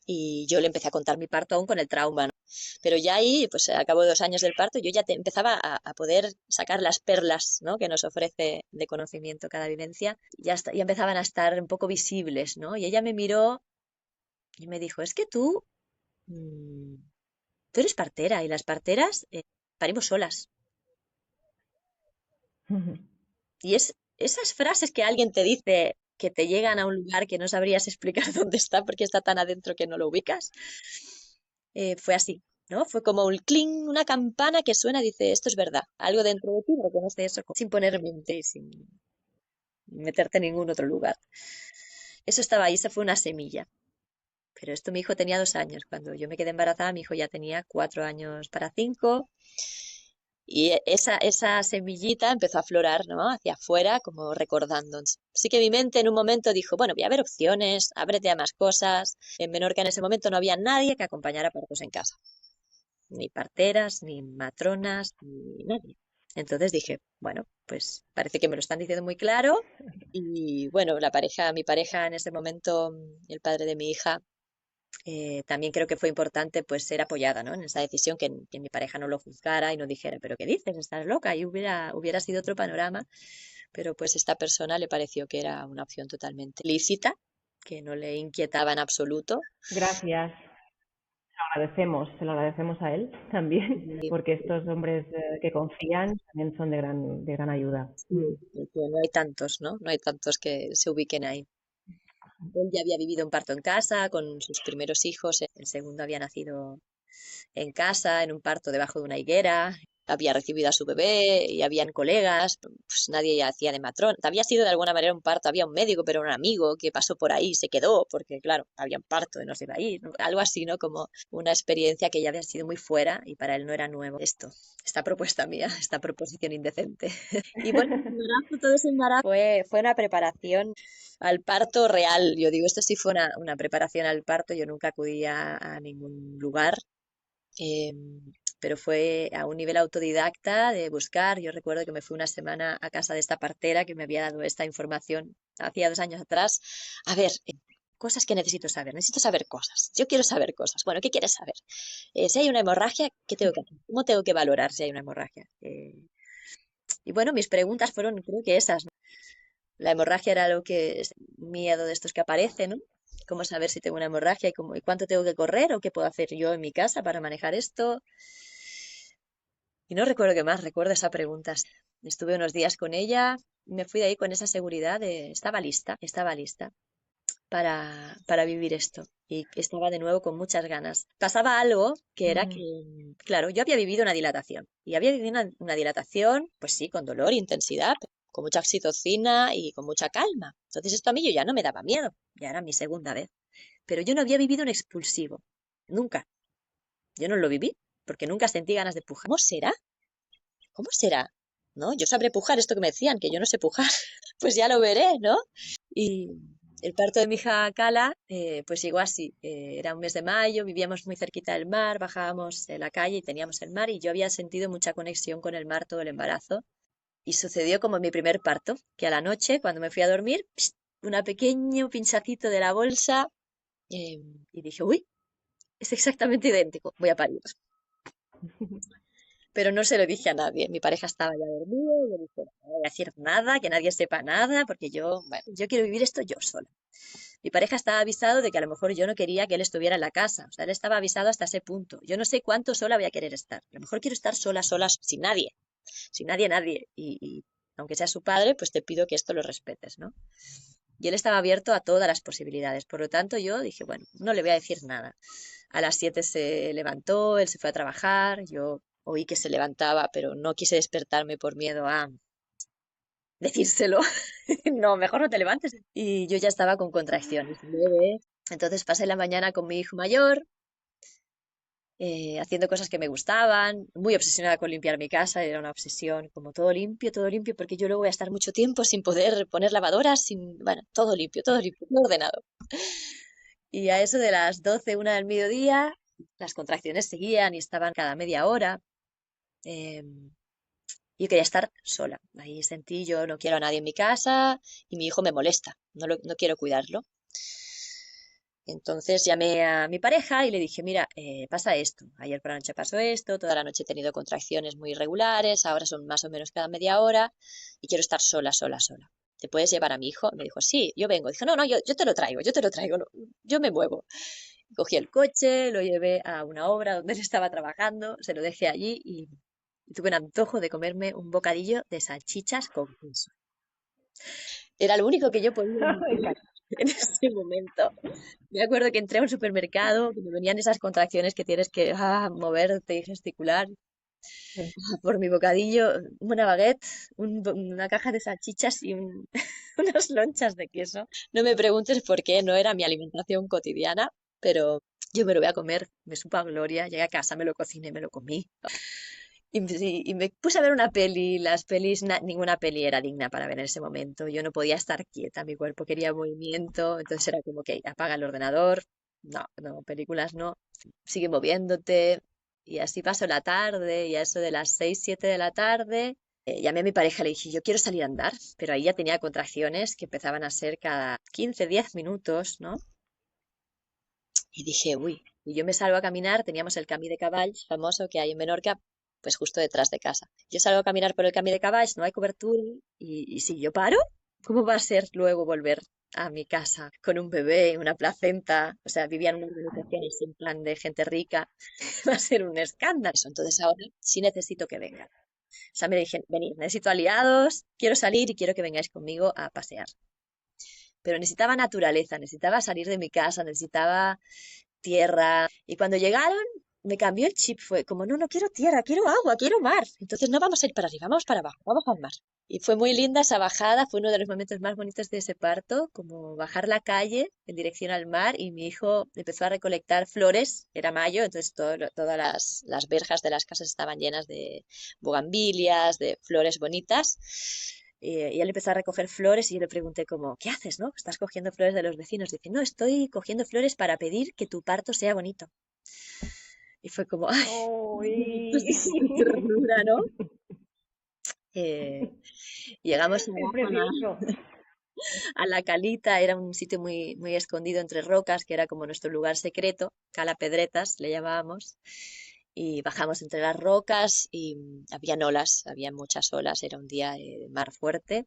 y yo le empecé a contar mi parto aún con el trauma, ¿no? Pero ya ahí, pues a cabo de 2 años del parto, yo ya empezaba a poder sacar las perlas, ¿no? Que nos ofrece de conocimiento cada vivencia. Ya empezaban a estar un poco visibles, ¿no? Y ella me miró y me dijo, es que mm, tú eres partera y las parteras parimos solas. Y es esas frases que alguien te dice que te llegan a un lugar que no sabrías explicar dónde está porque está tan adentro que no lo ubicas, fue así, ¿no? Fue como un cling, una campana que suena y dice, esto es verdad, algo dentro de ti reconoce eso sin poner mente y sin meterte en ningún otro lugar. Eso estaba ahí, esa fue una semilla. Pero esto mi hijo tenía 2 años. Cuando yo me quedé embarazada, mi hijo ya tenía 4 años para 5. Y esa semillita empezó a aflorar, ¿no? Hacia afuera, como recordando. Sí que mi mente en un momento dijo, bueno, voy a ver opciones, ábrete a más cosas. En Menorca en ese momento no había nadie que acompañara partos en casa. Ni parteras, ni matronas, ni nadie. Entonces dije, bueno, pues parece que me lo están diciendo muy claro. Y bueno, mi pareja en ese momento, el padre de mi hija, también creo que fue importante pues ser apoyada, ¿no? En esa decisión, que mi pareja no lo juzgara y no dijera, pero ¿qué dices? Estás loca, y hubiera sido otro panorama, pero pues esta persona le pareció que era una opción totalmente lícita, que no le inquietaba en absoluto. Gracias. Se lo agradecemos a él también, Y, porque estos hombres que confían también son de gran ayuda. sí, y que no hay tantos, ¿no? No hay tantos que se ubiquen ahí. Él ya había vivido un parto en casa con sus primeros hijos, el segundo había nacido en casa, en un parto debajo de una higuera. Había recibido a su bebé y habían colegas, pues nadie ya hacía de matrón. Había sido de alguna manera un parto, había un médico, pero un amigo que pasó por ahí y se quedó, porque claro, había un parto y no se iba a ir, ¿no? Algo así, ¿no? Como una experiencia que ya había sido muy fuera y para él no era nuevo esta propuesta mía, esta proposición indecente. Y bueno, todo ese embarazo fue una preparación al parto real. Yo digo, esto sí fue una preparación al parto, yo nunca acudí a ningún lugar. Eh, pero fue a un nivel autodidacta de buscar. Yo recuerdo que me fui una semana a casa de esta partera que me había dado esta información hacía 2 años atrás. A ver, cosas que necesito saber cosas. Yo quiero saber cosas. Bueno, ¿qué quieres saber? Si hay una hemorragia, ¿qué tengo que hacer? ¿Cómo tengo que valorar si hay una hemorragia? Y bueno, mis preguntas fueron, creo que esas, ¿no? La hemorragia era algo que es miedo de estos que aparecen, ¿no? Cómo saber si tengo una hemorragia y cuánto tengo que correr o qué puedo hacer yo en mi casa para manejar esto. Y no recuerdo qué más, recuerdo esa pregunta. Estuve unos días con ella, me fui de ahí con esa seguridad de estaba lista para vivir esto. Y estaba de nuevo con muchas ganas. Pasaba algo que era que, claro, yo había vivido una dilatación. Y había vivido una dilatación, pues sí, con dolor, intensidad, con mucha oxitocina y con mucha calma. Entonces esto a mí yo ya no me daba miedo, ya era mi segunda vez. Pero yo no había vivido un expulsivo, nunca. Yo no lo viví, porque nunca sentí ganas de pujar. ¿Cómo será? ¿Cómo será? ¿No? Yo sabré pujar, esto que me decían, que yo no sé pujar, pues ya lo veré, ¿no? Y el parto de mi hija Cala, pues llegó así. Era un mes de mayo, vivíamos muy cerquita del mar, bajábamos de la calle y teníamos el mar y yo había sentido mucha conexión con el mar todo el embarazo. Y sucedió como en mi primer parto, que a la noche, cuando me fui a dormir, un pequeño pinchacito de la bolsa eh, y dije, uy, es exactamente idéntico, voy a parir. Pero no se lo dije a nadie. Mi pareja estaba ya dormida y le dije, no voy a decir nada, que nadie sepa nada, porque bueno, yo quiero vivir esto yo sola. Mi pareja estaba avisado de que a lo mejor yo no quería que él estuviera en la casa. O sea, él estaba avisado hasta ese punto. Yo no sé cuánto sola voy a querer estar. A lo mejor quiero estar sola, sola, sin nadie, nadie. Y aunque sea su padre, pues te pido que esto lo respetes, ¿no? Y él estaba abierto a todas las posibilidades. Por lo tanto, yo dije, bueno, no le voy a decir nada. A las 7 se levantó, él se fue a trabajar, yo oí que se levantaba, pero no quise despertarme por miedo a decírselo. No, mejor no te levantes. Y yo ya estaba con contracciones leves. Entonces pasé la mañana con mi hijo mayor, haciendo cosas que me gustaban, muy obsesionada con limpiar mi casa, era una obsesión, como todo limpio, porque yo luego voy a estar mucho tiempo sin poder poner lavadoras, bueno, todo limpio, todo ordenado. Y a eso de las 12, 1 del mediodía, las contracciones seguían y estaban cada media hora. eh, y yo quería estar sola. Ahí sentí, yo no quiero a nadie en mi casa y mi hijo me molesta, no quiero cuidarlo. Entonces llamé a mi pareja y le dije, mira, pasa esto. Ayer por la noche pasó esto, toda la noche he tenido contracciones muy irregulares, ahora son más o menos cada media hora y quiero estar sola, sola, sola. ¿Te puedes llevar a mi hijo? Me dijo, sí, yo vengo. Dije, no, yo te lo traigo, no, yo me muevo. Cogí el coche, lo llevé a una obra donde él estaba trabajando, se lo dejé allí y tuve un antojo de comerme un bocadillo de salchichas con queso. Era lo único que yo podía Me encanta. en ese momento. Me acuerdo que entré a un supermercado, que me venían esas contracciones que tienes que moverte y gesticular. Sí. Por mi bocadillo, una baguette, una caja de salchichas y unas lonchas de queso. No me preguntes por qué, no era mi alimentación cotidiana, pero yo me lo voy a comer, me supo a gloria. Llegué a casa, me lo cociné, me lo comí. Y me puse a ver una peli, las pelis, ninguna peli era digna para ver en ese momento. Yo no podía estar quieta, mi cuerpo quería movimiento, entonces era como que apaga el ordenador. No, no, películas no. Sigue moviéndote. Y así pasó la tarde, y a eso de las 6 7 de la tarde, llamé a mi pareja, le dije, yo quiero salir a andar, pero ahí ya tenía contracciones que empezaban a ser cada 15 10 minutos, ¿no? Y dije, uy, y yo me salgo a caminar, teníamos el Camí de Cavalls famoso que hay en Menorca, pues justo detrás de casa. Yo salgo a caminar por el Camí de Cavalls, no hay cobertura, y si yo paro, ¿cómo va a ser luego volver a mi casa con un bebé, una placenta? O sea, vivía en una organización así en plan de gente rica, va a ser un escándalo. Entonces ahora sí necesito que vengan. O sea, me dije, venid, necesito aliados, quiero salir y quiero que vengáis conmigo a pasear. Pero necesitaba naturaleza, necesitaba salir de mi casa, necesitaba tierra. Y cuando llegaron, me cambió el chip. Fue como, no quiero tierra, quiero agua, quiero mar. Entonces no vamos a ir para arriba, vamos para abajo, vamos al mar. Y fue muy linda esa bajada, fue uno de los momentos más bonitos de ese parto, como bajar la calle en dirección al mar y mi hijo empezó a recolectar flores, era mayo, entonces todas las verjas de las casas estaban llenas de bugambilias, de flores bonitas. Y él empezó a recoger flores y yo le pregunté como, ¿qué haces, no? ¿Estás cogiendo flores de los vecinos? Dice, no, estoy cogiendo flores para pedir que tu parto sea bonito. Y fue como, ¡ay! ¡Uy! ¡Qué ternura, ¿no? Eh, llegamos Es abajo precioso. a la calita, era un sitio muy, muy escondido entre rocas, que era como nuestro lugar secreto, Cala Pedretas le llamábamos, y bajamos entre las rocas y habían olas, había muchas olas, era un día de mar fuerte,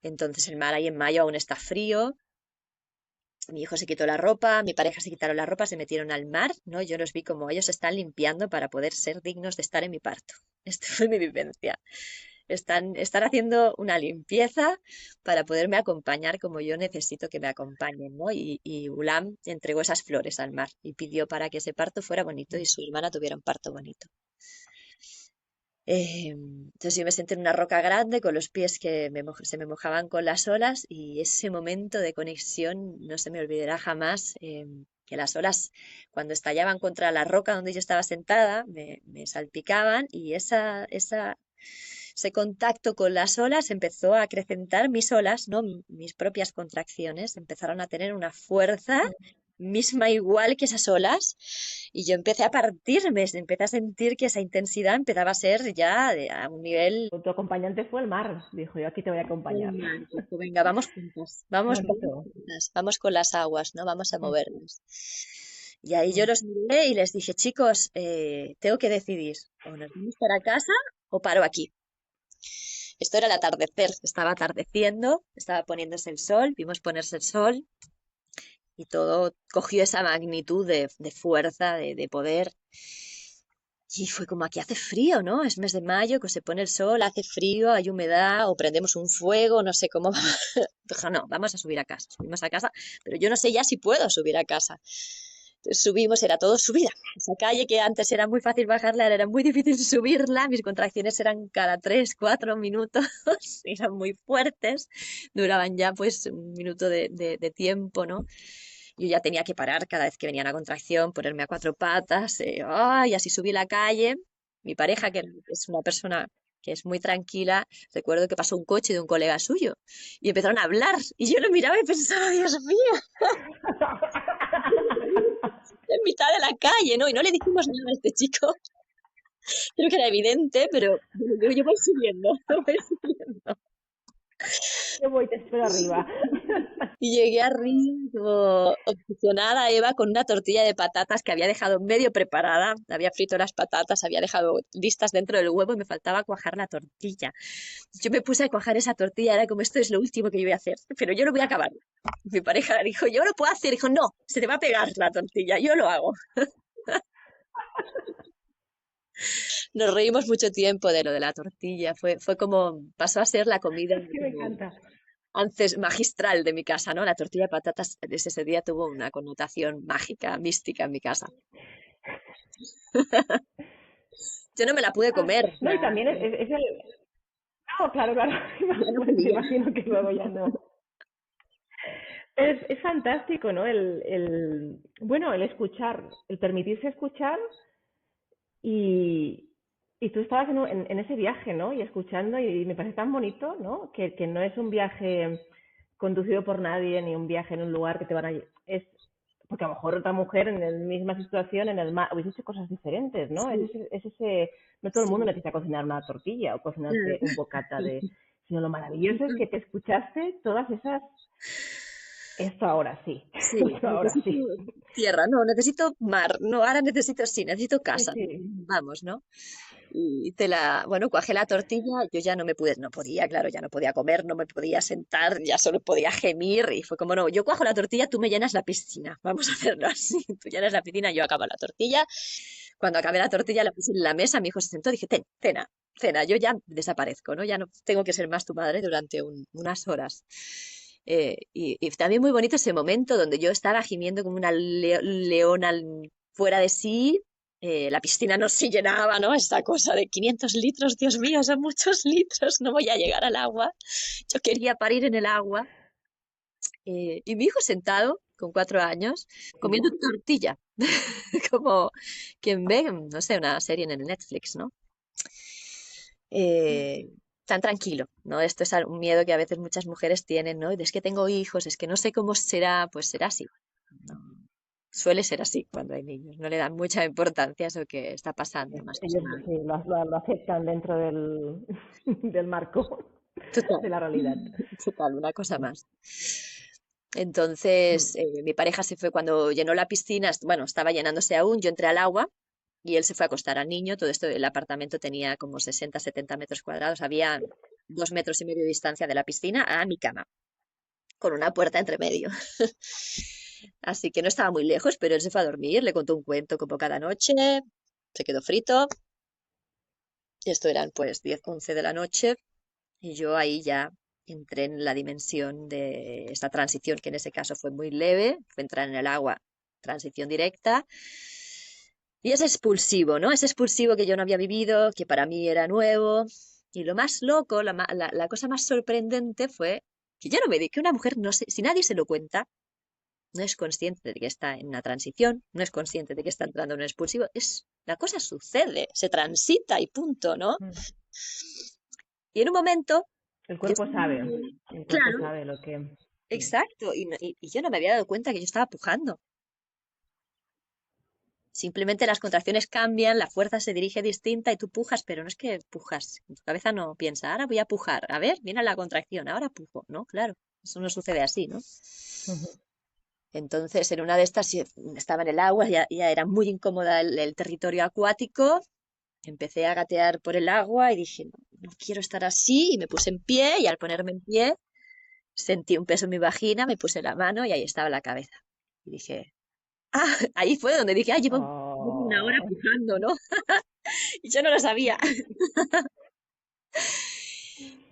entonces el mar ahí en mayo aún está frío. Mi hijo se quitó la ropa, mi pareja se quitaron la ropa, se metieron al mar, ¿no? Yo los vi como ellos se están limpiando para poder ser dignos de estar en mi parto. Esta fue mi vivencia. Están haciendo una limpieza para poderme acompañar como yo necesito que me acompañen, ¿no? Y Ulam entregó esas flores al mar y pidió para que ese parto fuera bonito y su hermana tuviera un parto bonito. Entonces yo me senté en una roca grande con los pies que se me mojaban con las olas y ese momento de conexión no se me olvidará jamás, que las olas cuando estallaban contra la roca donde yo estaba sentada me salpicaban y ese contacto con las olas empezó a acrecentar mis olas, ¿no? Mis propias contracciones empezaron a tener una fuerza misma igual que esas olas y yo empecé a partirme, empecé a sentir que esa intensidad empezaba a ser ya a un nivel. Tu acompañante fue el mar. Dijo, yo aquí te voy a acompañar. Dijo, venga, vamos juntas, Qué vamos bonito. juntas, vamos con las aguas, ¿no? Vamos a movernos. Y ahí yo los miré y les dije, chicos, tengo que decidir, o nos vamos para casa o paro aquí. Esto era el atardecer, estaba atardeciendo, estaba poniéndose el sol, vimos ponerse el sol y todo cogió esa magnitud de fuerza, de poder. Y fue como aquí hace frío, ¿no? Es mes de mayo, que se pone el sol, hace frío, hay humedad, o prendemos un fuego, no sé cómo. Dijo, no, vamos a subir a casa. Subimos a casa, pero yo no sé ya si puedo subir a casa. Entonces subimos, era todo subida. Esa calle que antes era muy fácil bajarla, ahora era muy difícil subirla. Mis contracciones eran cada 3, 4 minutos, eran muy fuertes, duraban ya pues un minuto de tiempo, ¿no? Yo ya tenía que parar cada vez que venía una contracción, ponerme a cuatro patas, y así subí la calle. Mi pareja, que es una persona que es muy tranquila, recuerdo que pasó un coche de un colega suyo y empezaron a hablar y yo lo miraba y pensaba, Dios mío, en mitad de la calle, ¿no? Y no le dijimos nada a este chico. Creo que era evidente, pero yo voy subiendo, voy subiendo. Yo voy, te espero arriba. Y llegué arriba como obsesionada, Eva, con una tortilla de patatas que había dejado medio preparada. Había frito las patatas, había dejado listas dentro del huevo y me faltaba cuajar la tortilla. Yo me puse a cuajar esa tortilla, era como esto es lo último que yo voy a hacer, pero yo lo voy a acabar. Mi pareja dijo, yo lo puedo hacer. Dijo, no, se te va a pegar la tortilla, yo lo hago. Nos reímos mucho tiempo de lo de la tortilla. Fue como, pasó a ser la comida Es que me encanta. antes magistral de mi casa, ¿no? La tortilla de patatas desde ese día tuvo una connotación mágica, mística en mi casa. Yo no me la pude Ah, comer, o no, sea, y también es el... No, claro, claro. ya no Me podía. imagino que luego ya no. Es fantástico, ¿no? Bueno, el escuchar, el permitirse escuchar y, y tú estabas en ese viaje, ¿no? Y escuchando y me parece tan bonito, ¿no? Que no es un viaje conducido por nadie ni un viaje en un lugar que te van a... Es porque a lo mejor otra mujer en la misma situación en el mar hubiese hecho cosas diferentes, ¿no? Sí, No todo el mundo sí. necesita cocinar una tortilla o cocinarte un Mm. bocata de... Sino lo maravilloso es que te escuchaste todas esas... Esto ahora sí, Sí, esto ahora necesito sí. tierra, no, necesito mar, no, ahora necesito, sí, necesito Sí, casa, sí. vamos, ¿no? Y bueno, cuajé la tortilla, yo ya no podía, claro, ya no podía comer, no me podía sentar, ya solo podía gemir y fue como, no, yo cuajo la tortilla, tú me llenas la piscina, vamos a hacerlo así, tú llenas la piscina, yo acabo la tortilla. Cuando acabé la tortilla la puse en la mesa, mi hijo se sentó, dije, cena, cena, yo ya desaparezco, ¿no? Ya no tengo que ser más tu madre durante unas horas. Y también muy bonito ese momento donde yo estaba gimiendo como una leona fuera de sí, la piscina no se llenaba, ¿no? Esta cosa de 500 litros, Dios mío, son muchos litros, no voy a llegar al agua. Yo quería parir en el agua. Y mi hijo sentado, con 4 años, comiendo tortilla, como quien ve, no sé, una serie en el Netflix, ¿no? Eh, Tan tranquilo, ¿no? Esto es un miedo que a veces muchas mujeres tienen, ¿no? Es que tengo hijos, es que no sé cómo será, pues será así. No, suele ser así cuando hay niños, no le dan mucha importancia a eso que está pasando, más que Ellos nada. sí, lo aceptan dentro del, del marco Total, de la realidad. total, una cosa más. Entonces, mi pareja se fue cuando llenó la piscina, bueno, estaba llenándose aún, yo entré al agua y él se fue a acostar al niño. Todo esto, el apartamento tenía como 60, 70 metros cuadrados, había 2,5 metros de distancia de la piscina a mi cama, con una puerta entre medio. Así que no estaba muy lejos, pero él se fue a dormir, le contó un cuento como cada noche, se quedó frito, y esto eran pues 10, 11 de la noche, y yo ahí ya entré en la dimensión de esta transición, que en ese caso fue muy leve, fue entrar en el agua, transición directa, y es expulsivo, ¿no? Es expulsivo que yo no había vivido, que para mí era nuevo, y lo más loco, la cosa más sorprendente fue que yo no me di, que una mujer, no sé, si nadie se lo cuenta, no es consciente de que está en una transición, no es consciente de que está entrando en un expulsivo, la cosa sucede, se transita y punto, ¿no? Y en un momento, El yo cuerpo estaba sabe, muy- el cuerpo claro, sabe lo que... exacto, y yo no me había dado cuenta que yo estaba pujando. Simplemente las contracciones cambian, la fuerza se dirige distinta y tú pujas, pero no es que pujas, tu cabeza no piensa, ahora voy a pujar, a ver, viene la contracción, ahora pujo, ¿no? Claro, eso no sucede así, ¿no? Entonces, en una de estas estaba en el agua, ya era muy incómoda el territorio acuático. Empecé a gatear por el agua y dije, no, no quiero estar así. Y me puse en pie y al ponerme en pie sentí un peso en mi vagina, me puse la mano y ahí estaba la cabeza. Y dije, ah, ahí fue donde dije, ah, llevo una hora Oh. pujando, ¿no? Y yo no lo sabía.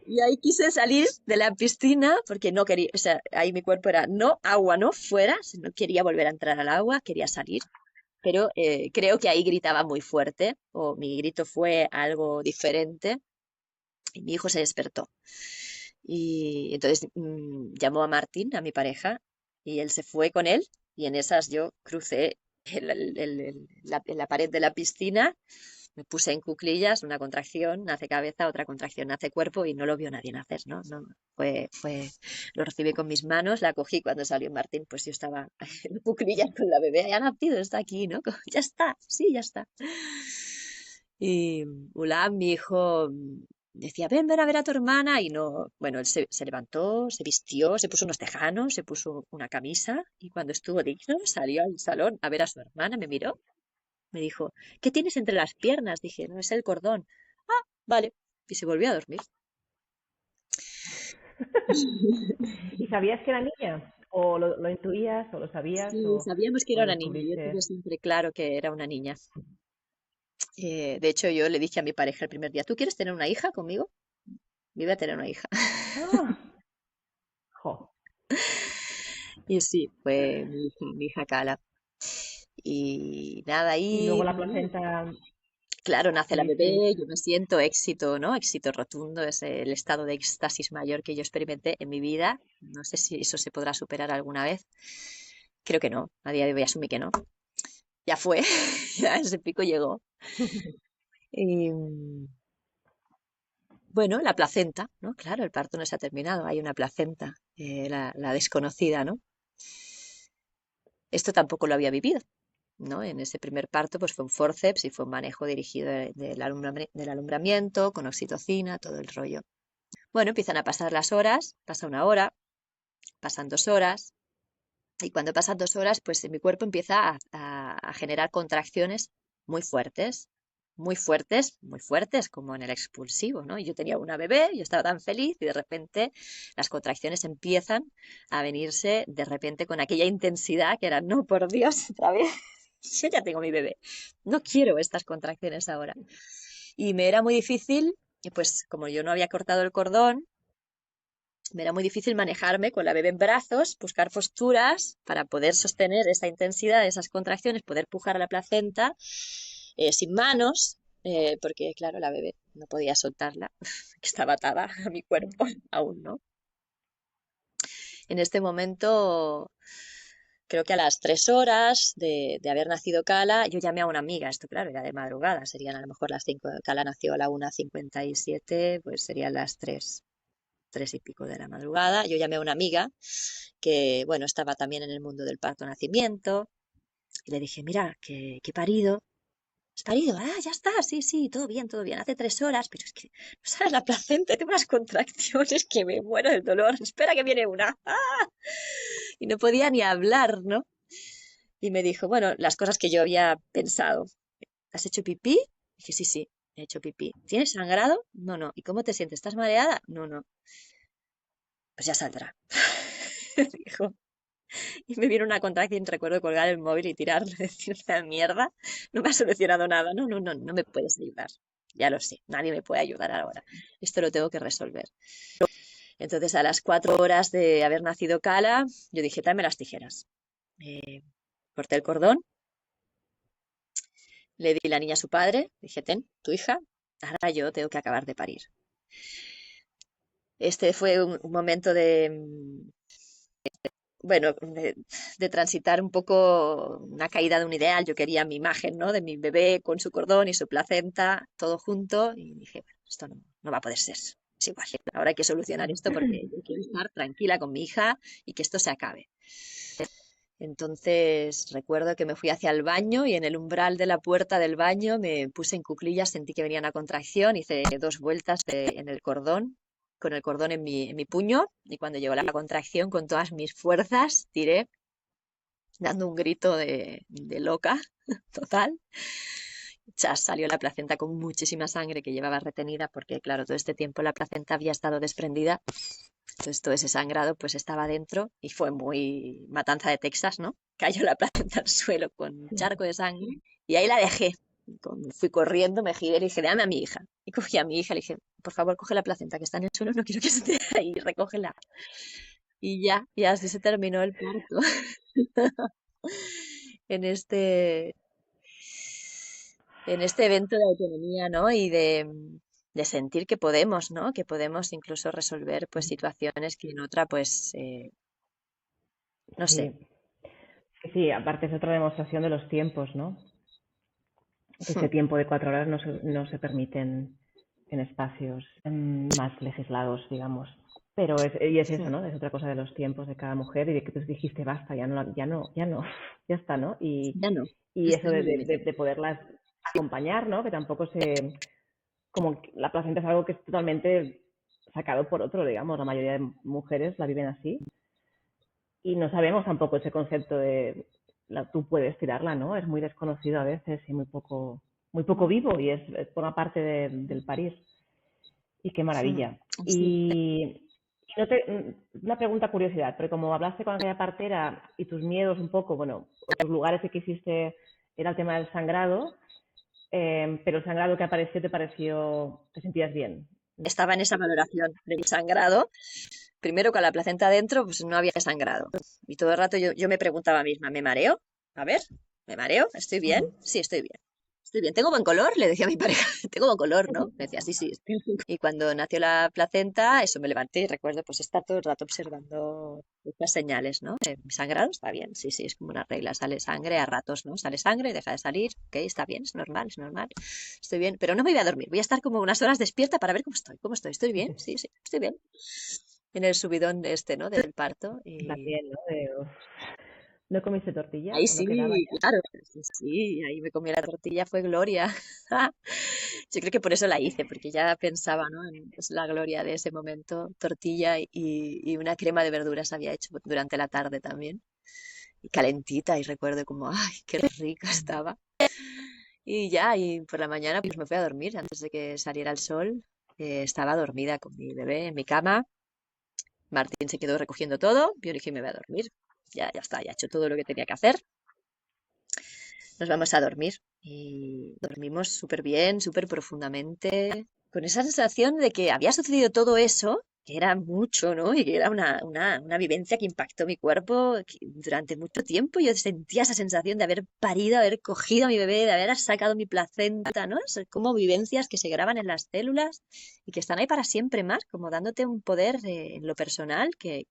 Y ahí quise salir de la piscina porque no quería, o sea, ahí mi cuerpo era, no, agua, no, fuera, no quería volver a entrar al agua, quería salir. Pero creo que ahí gritaba muy fuerte, o mi grito fue algo diferente, y mi hijo se despertó. Y entonces llamó a Martín, a mi pareja, y él se fue con él, y en esas yo crucé la pared de la piscina Me puse en cuclillas, una contracción, nace cabeza, otra contracción, nace cuerpo y no lo vio nadie nacer, ¿no? No, lo recibí con mis manos, la cogí cuando salió Martín, pues yo estaba en cuclillas con la bebé, ya ha nacido, está aquí, ¿no? Ya está, sí, ya está. Y Ulam, mi hijo, decía, ven, ven a ver a tu hermana. Y no, bueno, él se levantó, se vistió, se puso unos tejanos, se puso una camisa y cuando estuvo digno salió al salón a ver a su hermana, me miró, me dijo, ¿qué tienes entre las piernas? Dije, no, es el cordón. Ah, vale. Y se volvió a dormir. ¿Y sabías que era niña? ¿O lo intuías, o lo sabías, Sí, sabíamos que o era lo una niña. Yo tuve descubriste? siempre claro que era una niña. De hecho, yo le dije a mi pareja el primer día, ¿tú quieres tener una hija conmigo? Yo voy a tener una hija. ¡Ah! Jo. Y sí, fue mi hija Cala. Y nada, Y ahí, luego la placenta, claro, nace la tuvisteis... bebé, yo me siento éxito, ¿no? Éxito rotundo, es el estado de éxtasis mayor que yo experimenté en mi vida. No sé si eso se podrá superar alguna vez. Creo que no, a día de hoy asumí que no. Ya fue, ya ese pico llegó. Y, bueno, la placenta, ¿no? Claro, el parto no se ha terminado, hay una placenta, la desconocida, ¿no? Esto tampoco lo había vivido, ¿no? En ese primer parto pues fue un forceps y fue un manejo dirigido del alumbramiento, con oxitocina, todo el rollo. Bueno, empiezan a pasar las horas, pasa una hora, pasan 2 horas, y cuando pasan 2 horas, pues mi cuerpo empieza a generar contracciones muy fuertes, muy fuertes, muy fuertes, como en el expulsivo, ¿no? Y yo tenía una bebé, yo estaba tan feliz y de repente las contracciones empiezan a venirse de repente con aquella intensidad que era, no, por Dios, otra vez, yo ya tengo mi bebé, no quiero estas contracciones ahora. Y me era muy difícil, y pues como yo no había cortado el cordón, me era muy difícil manejarme con la bebé en brazos, buscar posturas para poder sostener esa intensidad, esas contracciones, poder pujar a la placenta sin manos, porque claro, la bebé no podía soltarla, que estaba atada a mi cuerpo, aún no. En este momento, creo que a las 3 horas de haber nacido Cala, yo llamé a una amiga, esto claro, era de madrugada, serían a lo mejor las 5, Cala nació a la 1:57, pues serían las 3 y pico de la madrugada. Yo llamé a una amiga que, bueno, estaba también en el mundo del parto-nacimiento y le dije, mira, que he parido. ¿Has parido? Ah, ya está, sí, sí, todo bien, hace 3 horas, pero es que no sabes la placenta, tengo unas contracciones que me muero del dolor, espera que viene una. ¡Ah! Y no podía ni hablar, ¿no? Y me dijo, bueno, las cosas que yo había pensado. ¿Has hecho pipí? Dije, sí, sí, he hecho pipí. ¿Tienes sangrado? No, no. ¿Y cómo te sientes? ¿Estás mareada? No, no. Pues ya saldrá. Dijo. Y me vino una contracción, recuerdo colgar el móvil y tirarle, decir, la mierda, no me ha solucionado nada, no, no, no, no me puedes ayudar. Ya lo sé, nadie me puede ayudar ahora. Esto lo tengo que resolver. Entonces, a las 4 horas de haber nacido Cala, yo dije, tráeme las tijeras. Eh, Corté el cordón, le di la niña a su padre, dije, ten, tu hija, ahora yo tengo que acabar de parir. Este fue un momento bueno, de transitar un poco una caída de un ideal. Yo quería mi imagen, ¿no? De mi bebé con su cordón y su placenta, todo junto, y dije, bueno, esto no va a poder ser. Es igual, ahora hay que solucionar esto porque yo quiero estar tranquila con mi hija y que esto se acabe. Entonces recuerdo que me fui hacia el baño y en el umbral de la puerta del baño me puse en cuclillas, sentí que venía una contracción, hice 2 vueltas en el cordón, con el cordón en mi puño, y cuando llegó la contracción con todas mis fuerzas tiré dando un grito de loca total. Chas, salió la placenta con muchísima sangre que llevaba retenida porque claro, todo este tiempo la placenta había estado desprendida. Entonces todo ese sangrado pues estaba dentro y fue muy matanza de Texas, ¿no? Cayó la placenta al suelo con un charco de sangre y ahí la dejé. Fui corriendo, me giré y le dije, dame a mi hija. Y cogí a mi hija y le dije, por favor, coge la placenta que está en el suelo, no quiero que esté ahí, recógela. Y así se terminó el parto. En este evento de autonomía, ¿no? Y de sentir que podemos, ¿no? Que podemos incluso resolver pues situaciones que en otra, pues, no sé. Sí, sí, sí, aparte es otra demostración de los tiempos, ¿no? que ese tiempo de 4 horas no se permiten en espacios más legislados, digamos. Pero es eso, ¿no? Es otra cosa de los tiempos de cada mujer y de que tú dijiste, basta, ya no, ya está, ¿no? Ya no, Y este eso es de, mi de, límite. de poderlas acompañar, ¿no? Que tampoco como la placenta es algo que es totalmente sacado por otro, digamos, la mayoría de mujeres la viven así y no sabemos tampoco ese concepto de tú puedes tirarla, ¿no? Es muy desconocido a veces y muy poco vivo y forma parte del París. Y qué maravilla. Sí. Y una pregunta curiosidad, pero como hablaste con aquella partera y tus miedos un poco, bueno, o tus lugares que quisiste era el tema del sangrado, pero el sangrado que apareció te sentías bien. Estaba en esa valoración del sangrado. Primero con la placenta adentro, pues no había sangrado. Y todo el rato yo me preguntaba misma, ¿me mareo? A ver, ¿me mareo? ¿Estoy bien? Ujú. Sí, estoy bien. Estoy bien. ¿Tengo buen color? Le decía a mi pareja. Tengo buen color, ¿no? Me decía, sí, sí. Y cuando nació la placenta, eso me levanté y recuerdo pues estar todo el rato observando estas señales, ¿no? Mi sangrado está bien, sí, sí, es como una regla. Sale sangre a ratos, ¿no? Sale sangre, deja de salir, ok, está bien, es normal, es normal. Estoy bien, pero no me voy a dormir. Voy a estar como unas horas despierta para ver cómo estoy, cómo estoy. ¿Estoy bien? Sí, sí, estoy bien. En el subidón este, ¿no? Del parto. Y También, ¿no? ¿No comiste tortilla ahí o no quedaba sí, ya? claro, sí, sí, ahí me comí la tortilla, fue gloria. Yo creo que por eso la hice, porque ya pensaba, ¿no? En pues, la gloria de ese momento, tortilla y una crema de verduras había hecho durante la tarde también, y calentita, y recuerdo como, ¡ay, qué rica estaba! Y ya, y por la mañana pues me fui a dormir antes de que saliera el sol. Estaba dormida con mi bebé en mi cama. Martín se quedó recogiendo todo, yo dije, me voy a dormir. Ya, ya está, ya he hecho todo lo que tenía que hacer. Nos vamos a dormir y dormimos súper bien, súper profundamente, con esa sensación de que había sucedido todo eso, que era mucho, ¿no? Y que era una vivencia que impactó mi cuerpo durante mucho tiempo. Yo sentía esa sensación de haber parido, haber cogido a mi bebé, de haber sacado mi placenta, ¿no? Es como vivencias que se graban en las células y que están ahí para siempre más, como dándote un poder en lo personal que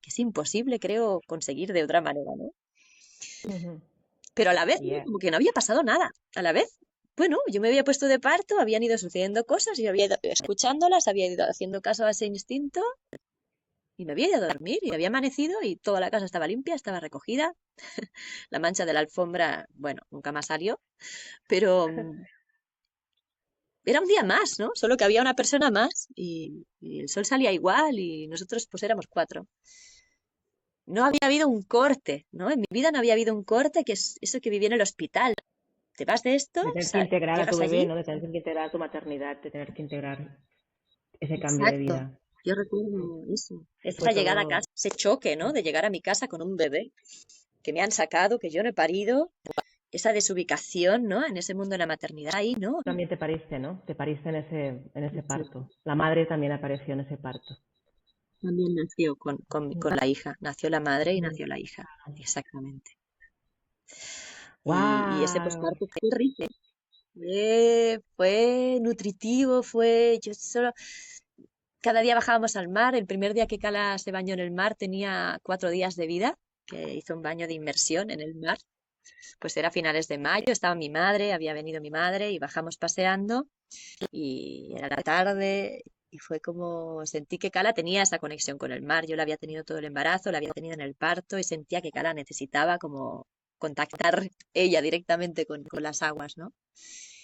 es imposible, creo, conseguir de otra manera, ¿no? Ujú. Pero a la vez, ¿no? Yeah. Como que no había pasado nada. A la vez, bueno, yo me había puesto de parto, habían ido sucediendo cosas, yo había ido escuchándolas, había ido haciendo caso a ese instinto y me había ido a dormir y había amanecido y toda la casa estaba limpia, estaba recogida. La mancha de la alfombra, bueno, nunca más salió, pero era un día más, ¿no? Solo que había una persona más y el sol salía igual y nosotros pues éramos 4. No había habido un corte, ¿no? En mi vida no había habido un corte, que es eso que viví en el hospital. Te vas de esto, De tener que integrar a tu llegas bebé, allí. ¿no? De tener que integrar tu maternidad, de tener que integrar ese cambio de Exacto. vida. Yo recuerdo eso. Fue Esa llegada a todo. casa, ese choque, ¿no? De llegar a mi casa con un bebé que me han sacado, que yo no he parido, esa desubicación, ¿no? En ese mundo de la maternidad ahí, ¿no? También te pariste, ¿no? Te pariste en ese Exacto. parto. La madre también apareció en ese parto. También nació con la hija. Nació la madre y nació la hija. ¡Wow! Exactamente. Y ese posparto fue rico. Fue nutritivo, yo solo, cada día bajábamos al mar. El primer día que Cala se bañó en el mar tenía 4 días de vida, que hizo un baño de inmersión en el mar. Pues era finales de mayo, estaba mi madre, había venido mi madre y bajamos paseando y era la tarde y fue como sentí que Cala tenía esa conexión con el mar. Yo la había tenido todo el embarazo, la había tenido en el parto y sentía que Cala necesitaba como contactar ella directamente con las aguas, ¿no?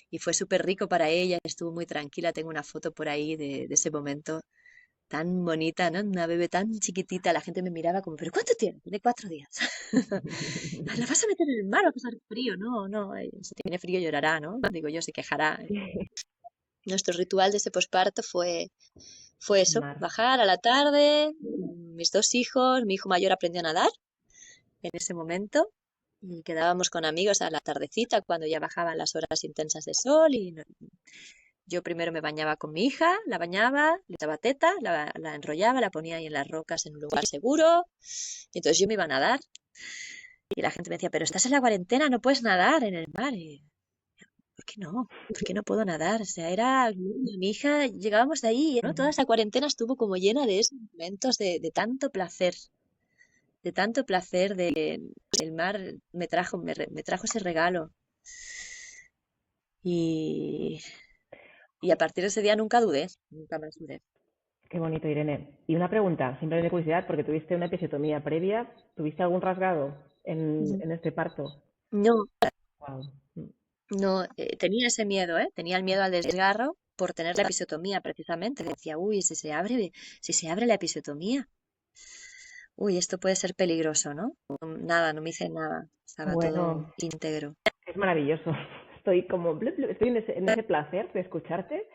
Y fue súper rico para ella, estuvo muy tranquila. Tengo una foto por ahí de ese momento tan bonita, ¿no? Una bebé tan chiquitita, la gente me miraba como, ¿pero cuánto tiene? Tiene 4 días. ¿La vas a meter en el mar? ¿Va a pasar frío? No, no, si tiene frío llorará, ¿no? Digo yo, se quejará. Nuestro ritual de ese posparto fue eso, Mar. bajar a la tarde, mis 2 hijos, mi hijo mayor aprendió a nadar en ese momento y quedábamos con amigos a la tardecita cuando ya bajaban las horas intensas de sol y yo primero me bañaba con mi hija, la bañaba, le daba teta, la enrollaba, la ponía ahí en las rocas en un lugar seguro y entonces yo me iba a nadar y la gente me decía, pero estás en la cuarentena, no puedes nadar en el mar. Y, ¿por qué no? ¿Por qué no puedo nadar? O sea, era mi hija, llegábamos de ahí, ¿no? Toda Ujú. esa cuarentena estuvo como llena de esos momentos de tanto placer, el mar me trajo ese regalo. Y, y a partir de ese día nunca más dudé. Qué bonito, Irene. Y una pregunta, simplemente de curiosidad, porque tuviste una episiotomía previa, ¿tuviste algún rasgado Ujú. en este parto? No, Wow. no, tenía ese miedo, ¿eh? Tenía el miedo al desgarro por tener la episiotomía precisamente. Decía, uy, si se abre la episiotomía, uy, esto puede ser peligroso, ¿no? Nada, no me hice nada, estaba todo Bueno, íntegro. es maravilloso. Estoy como, estoy en ese placer de escucharte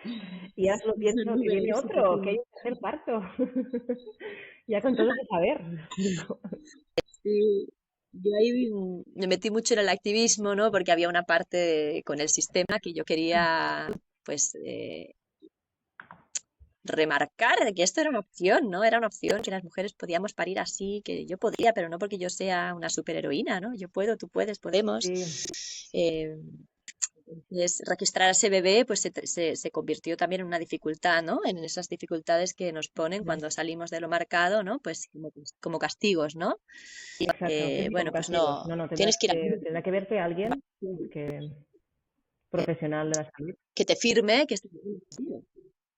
y ahora solo Una pienso que nube de viene otro, que hay oxitocina. un tercer parto. Ya con todo ese saber. Digo, Sí, yo ahí me metí mucho en el activismo, ¿no? Porque había una parte con el sistema que yo quería, pues, remarcar de que esto era una opción, ¿no? Era una opción que las mujeres podíamos parir así, que yo podía, pero no porque yo sea una superheroína, ¿no? Yo puedo, tú puedes, podemos. sí, Eh, entonces, registrar a ese bebé, pues se convirtió también en una dificultad, ¿no? En esas dificultades que nos ponen cuando salimos de lo marcado, ¿no? Pues como castigos, ¿no? exacto. Sí, sí, como Bueno, pues castigos. no, No, no, tienes que ir al médico, tendrá que verte alguien que profesional de la salud. que te firme, que estés bien.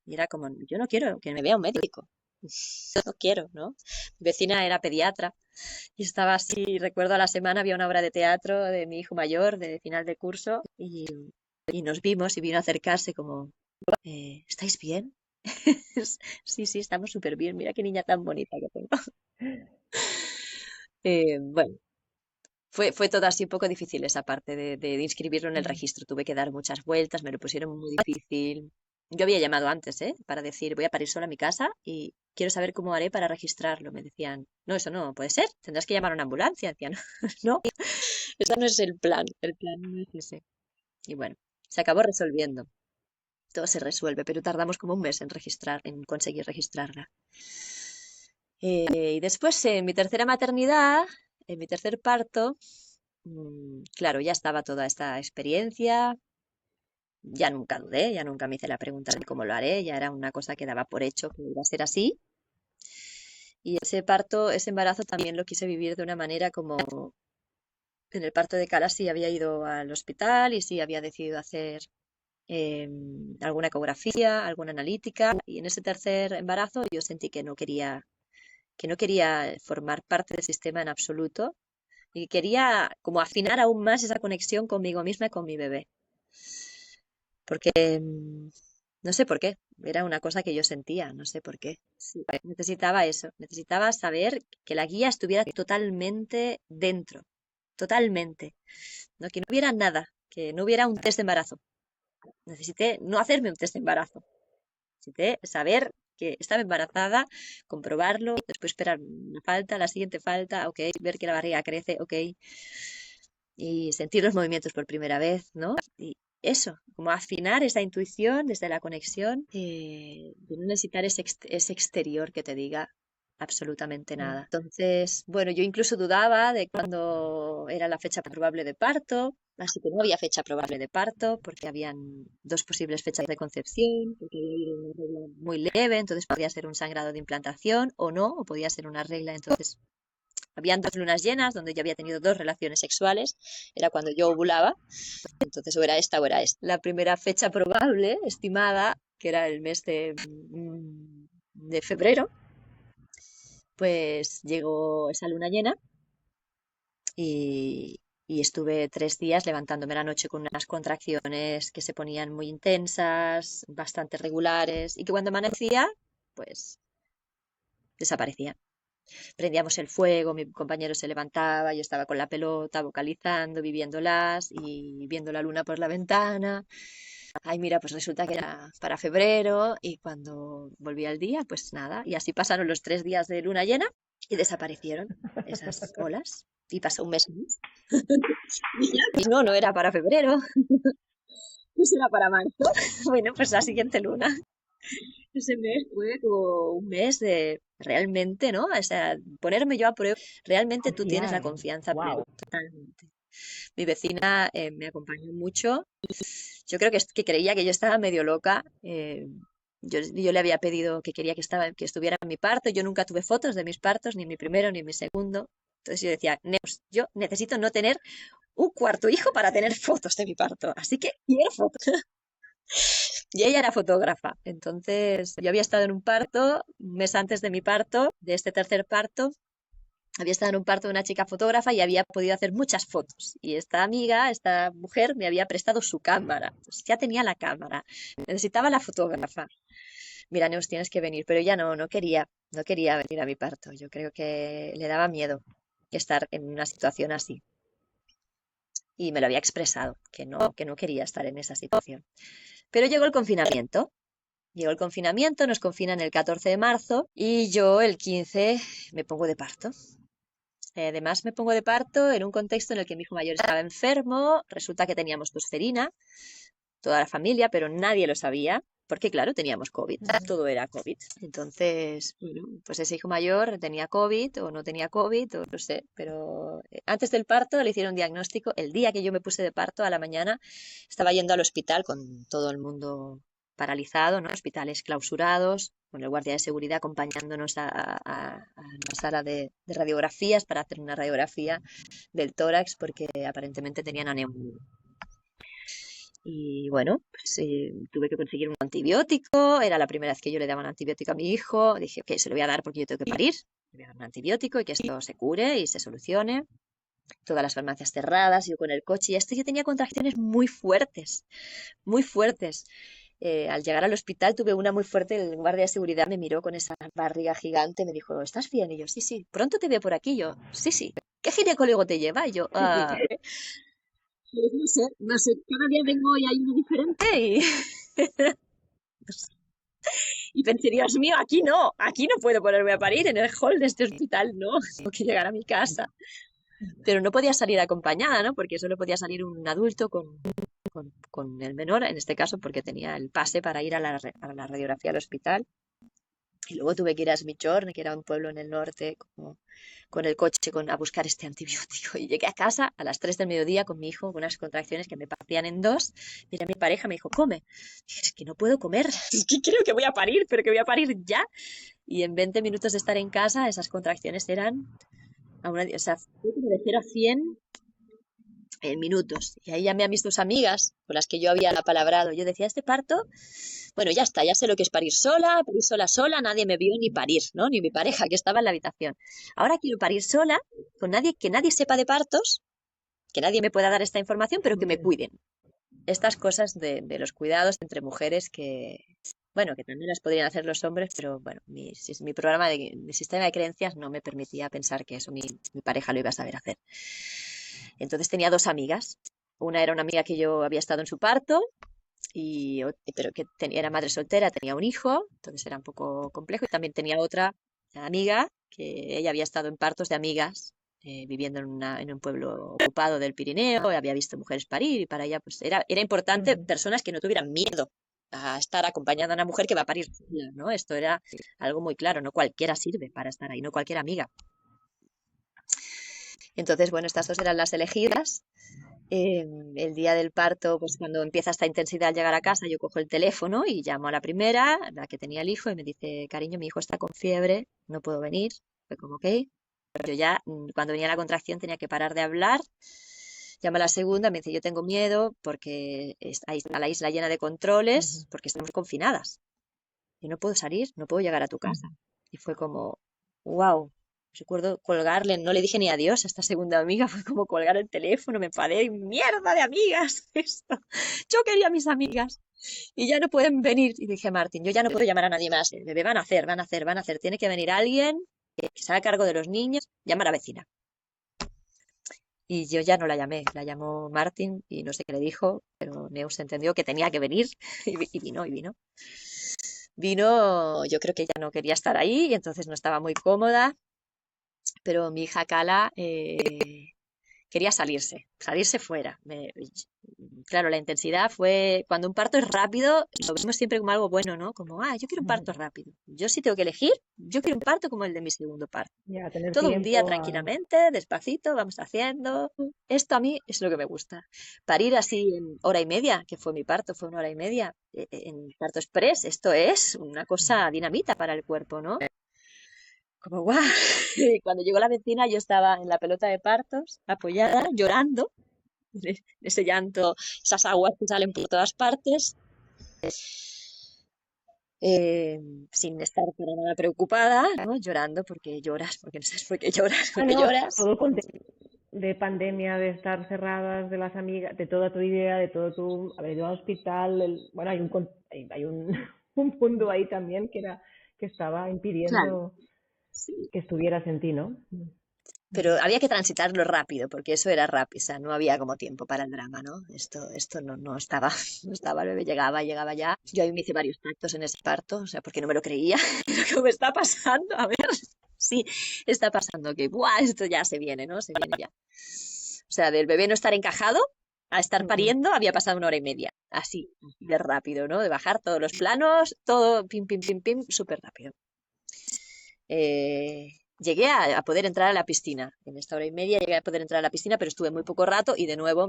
Y era como, yo no quiero que me vea un médico. No quiero, ¿no? Mi vecina era pediatra y estaba así, recuerdo a la semana había una obra de teatro de mi hijo mayor de final de curso y nos vimos y vino a acercarse como, ¿estáis bien? Sí, sí, estamos súper bien, mira qué niña tan bonita que tengo. Bueno, fue todo así un poco difícil esa parte de inscribirlo en el registro. Tuve que dar muchas vueltas, me lo pusieron muy difícil. Yo había llamado antes, ¿eh? Para decir, voy a parir sola a mi casa y quiero saber cómo haré para registrarlo. Me decían, no, eso no puede ser, tendrás que llamar a una ambulancia. Decían, no, ese no es el plan no es ese. Y bueno, se acabó resolviendo. Todo se resuelve, pero tardamos como un mes en en conseguir registrarla. Y después, en mi tercera maternidad, en mi tercer parto, claro, ya estaba toda esta experiencia, ya nunca dudé, ya nunca me hice la pregunta de cómo lo haré, ya era una cosa que daba por hecho que iba a ser así. Y ese parto, ese embarazo también lo quise vivir de una manera como en el parto de Cala sí había ido al hospital y sí había decidido hacer alguna ecografía, alguna analítica. Y en ese tercer embarazo yo sentí que no quería formar parte del sistema en absoluto y quería como afinar aún más esa conexión conmigo misma y con mi bebé. Porque no sé por qué, era una cosa que yo sentía, no sé por qué. Sí, necesitaba eso, necesitaba saber que la guía estuviera totalmente dentro, totalmente, ¿no? Que no hubiera nada, que no hubiera un test de embarazo. Necesité no hacerme un test de embarazo, necesité saber que estaba embarazada, comprobarlo, después esperar una falta, la siguiente falta, ok, ver que la barriga crece, ok, y sentir los movimientos por primera vez, ¿no? Y eso, como afinar esa intuición desde la conexión, de no necesitar ese exterior que te diga absolutamente nada. Entonces, bueno, yo incluso dudaba de cuándo era la fecha probable de parto, así que no había fecha probable de parto porque habían dos posibles fechas de concepción, porque había habido una regla muy leve, entonces podía ser un sangrado de implantación o no, o podía ser una regla, entonces habían dos lunas llenas donde yo había tenido dos relaciones sexuales, era cuando yo ovulaba, entonces o era esta o era esta. La primera fecha probable, estimada, que era el mes de febrero, pues llegó esa luna llena y estuve 3 días levantándome la noche con unas contracciones que se ponían muy intensas, bastante regulares y que cuando amanecía, pues desaparecían. Prendíamos el fuego, mi compañero se levantaba, yo estaba con la pelota, vocalizando, viviéndolas y viendo la luna por la ventana. Ay, mira, pues resulta que era para febrero y cuando volví al día, pues nada. Y así pasaron los 3 días de luna llena y desaparecieron esas olas. Y pasó un mes más. Y ya, pues no, no era para febrero, pues era para marzo. Bueno, pues la siguiente luna. Ese mes fue como un mes de realmente, ¿no? O sea, ponerme yo a prueba. Realmente tú tienes la Confiar. confianza plena, Wow. totalmente. Mi vecina me acompañó mucho. Yo creo que creía que yo estaba medio loca. Yo le había pedido que quería que estuviera en mi parto. Yo nunca tuve fotos de mis partos, ni mi primero ni mi segundo. Entonces yo decía, Neus, yo necesito no tener un cuarto hijo para tener fotos de mi parto, así que quiero fotos. Y ella era fotógrafa, entonces yo había estado en un parto, un mes antes de mi parto, de este tercer parto, había estado en un parto de una chica fotógrafa y había podido hacer muchas fotos. Y esta amiga, esta mujer, me había prestado su cámara. Pues ya tenía la cámara, necesitaba la fotógrafa. Mira, Neus, tienes que venir, pero ella no quería venir a mi parto. Yo creo que le daba miedo estar en una situación así. Y me lo había expresado, que no quería estar en esa situación. Pero llegó el confinamiento. Llegó el confinamiento, nos confinan el 14 de marzo y yo el 15 me pongo de parto. Además, me pongo de parto en un contexto en el que mi hijo mayor estaba enfermo. Resulta que teníamos tosferina, toda la familia, pero nadie lo sabía, porque claro, teníamos COVID, todo era COVID. Entonces, bueno, pues ese hijo mayor tenía COVID o no tenía COVID, o no sé, pero antes del parto le hicieron diagnóstico. El día que yo me puse de parto, a la mañana, estaba yendo al hospital con todo el mundo paralizado, ¿no? Hospitales clausurados, con el guardia de seguridad acompañándonos a la sala de radiografías para hacer una radiografía del tórax, porque aparentemente tenían anemia. Y bueno, pues tuve que conseguir un antibiótico, era la primera vez que yo le daba un antibiótico a mi hijo, dije que se lo voy a dar porque yo tengo que parir, le voy a dar un antibiótico y que esto se cure y se solucione. Todas las farmacias cerradas, yo con el coche, y esto yo tenía contracciones muy fuertes, muy fuertes. Al llegar al hospital tuve una muy fuerte, el guardia de seguridad me miró con esa barriga gigante, me dijo, ¿estás bien? Y yo, sí, sí, pronto te veo por aquí. Yo, sí, sí. ¿Qué ginecólogo te lleva? Y yo, pues no sé, cada día vengo y hay uno diferente y pensé, Dios mío, aquí no puedo ponerme a parir en el hall de este hospital, no, tengo que llegar a mi casa. Pero no podía salir acompañada, ¿no? Porque solo podía salir un adulto con el menor, en este caso, porque tenía el pase para ir a la radiografía al hospital. Y luego tuve que ir a Smichorn, que era un pueblo en el norte, con el coche a buscar este antibiótico. Y llegué a casa a las 3 del mediodía con mi hijo, con unas contracciones que me partían en dos. Mira, mi pareja me dijo, come. Dije, es que no puedo comer, es que creo que voy a parir, pero que voy a parir ya. Y en 20 minutos de estar en casa, esas contracciones eran, o sea, fue como de 0 a 100 en minutos. Y ahí llamé a mis dos amigas con las que yo había apalabrado. Yo decía, este parto, bueno, ya está, ya sé lo que es parir sola, nadie me vio ni parir, ¿no? Ni mi pareja que estaba en la habitación. Ahora quiero parir sola, con nadie, que nadie sepa de partos, que nadie me pueda dar esta información, pero que me cuiden. Estas cosas de los cuidados entre mujeres que, bueno, que también las podrían hacer los hombres, pero bueno, mi sistema de creencias no me permitía pensar que eso mi pareja lo iba a saber hacer. Entonces tenía dos amigas. Una era una amiga que yo había estado en su parto, pero que era madre soltera, tenía un hijo, entonces era un poco complejo. Y también tenía otra amiga que ella había estado en partos de amigas, viviendo en un pueblo ocupado del Pirineo, había visto mujeres parir y para ella pues era importante personas que no tuvieran miedo a estar acompañando a una mujer que va a parir sola, ¿no? Esto era algo muy claro, no cualquiera sirve para estar ahí, no cualquier amiga. Entonces, bueno, estas dos eran las elegidas. El día del parto, pues cuando empieza esta intensidad al llegar a casa, yo cojo el teléfono y llamo a la primera, la que tenía el hijo, y me dice, cariño, mi hijo está con fiebre, no puedo venir. Fue como, ok. Yo ya, cuando venía la contracción, tenía que parar de hablar. Llama a la segunda, me dice, yo tengo miedo porque ahí está la isla llena de controles, porque estamos confinadas. Yo no puedo salir, no puedo llegar a tu casa. Y fue como, wow. Recuerdo colgarle, no le dije ni adiós a esta segunda amiga, fue como colgar el teléfono, me enfadé, mierda de amigas, esto. Yo quería a mis amigas y ya no pueden venir. Y dije, Martín, yo ya no puedo llamar a nadie más, bebé, van a hacer, tiene que venir alguien que se haga cargo de los niños, llama a la vecina. Y yo ya no la llamé, la llamó Martín y no sé qué le dijo, pero Neus entendió que tenía que venir y vino. Vino, yo creo que ella no quería estar ahí y entonces no estaba muy cómoda. Pero mi hija Cala quería salirse fuera. Claro, la intensidad fue, cuando un parto es rápido, lo vemos siempre como algo bueno, ¿no? Como, yo quiero un parto rápido. Yo sí tengo que elegir, yo quiero un parto como el de mi segundo parto. Ya, tener Todo un día tiempo tranquilamente, despacito, vamos haciendo. Esto a mí es lo que me gusta. Parir así en hora y media, que fue mi parto, fue 1 hora y media, en parto express, esto es una cosa dinamita para el cuerpo, ¿no? Como guau. Y cuando llegó la vecina yo estaba en la pelota de partos, apoyada, llorando, ese llanto, esas aguas que salen por todas partes, eh, sin estar para nada preocupada, ¿no? Llorando porque lloras, porque no sabes por qué lloras, Ah, porque no, lloras. todo el contexto de pandemia, de estar cerradas, de las amigas, de toda tu idea, de todo tu haber ido al hospital, bueno, hay un, un punto ahí también que era que estaba Claro, impidiendo sí. que estuvieras en ti, ¿no? Pero había que transitarlo rápido, porque eso era rápido, o sea, no había como tiempo para el drama, ¿no? Esto no estaba, no estaba, el bebé llegaba ya. Yo ahí me hice varios tactos en ese parto, o sea, porque no me lo creía, lo que me está pasando, a ver, sí, está pasando, que, ¡buah! Esto ya se viene, ¿no? Se viene ya. O sea, del bebé no estar encajado a estar Ujú. pariendo había pasado 1 hora y media, así, de rápido, ¿no? De bajar todos los planos, todo, pim, pim, pim, pim, súper rápido. Eh, llegué a poder entrar a la piscina. En esta 1 hora y media llegué a poder entrar a la piscina, pero estuve muy poco rato y de nuevo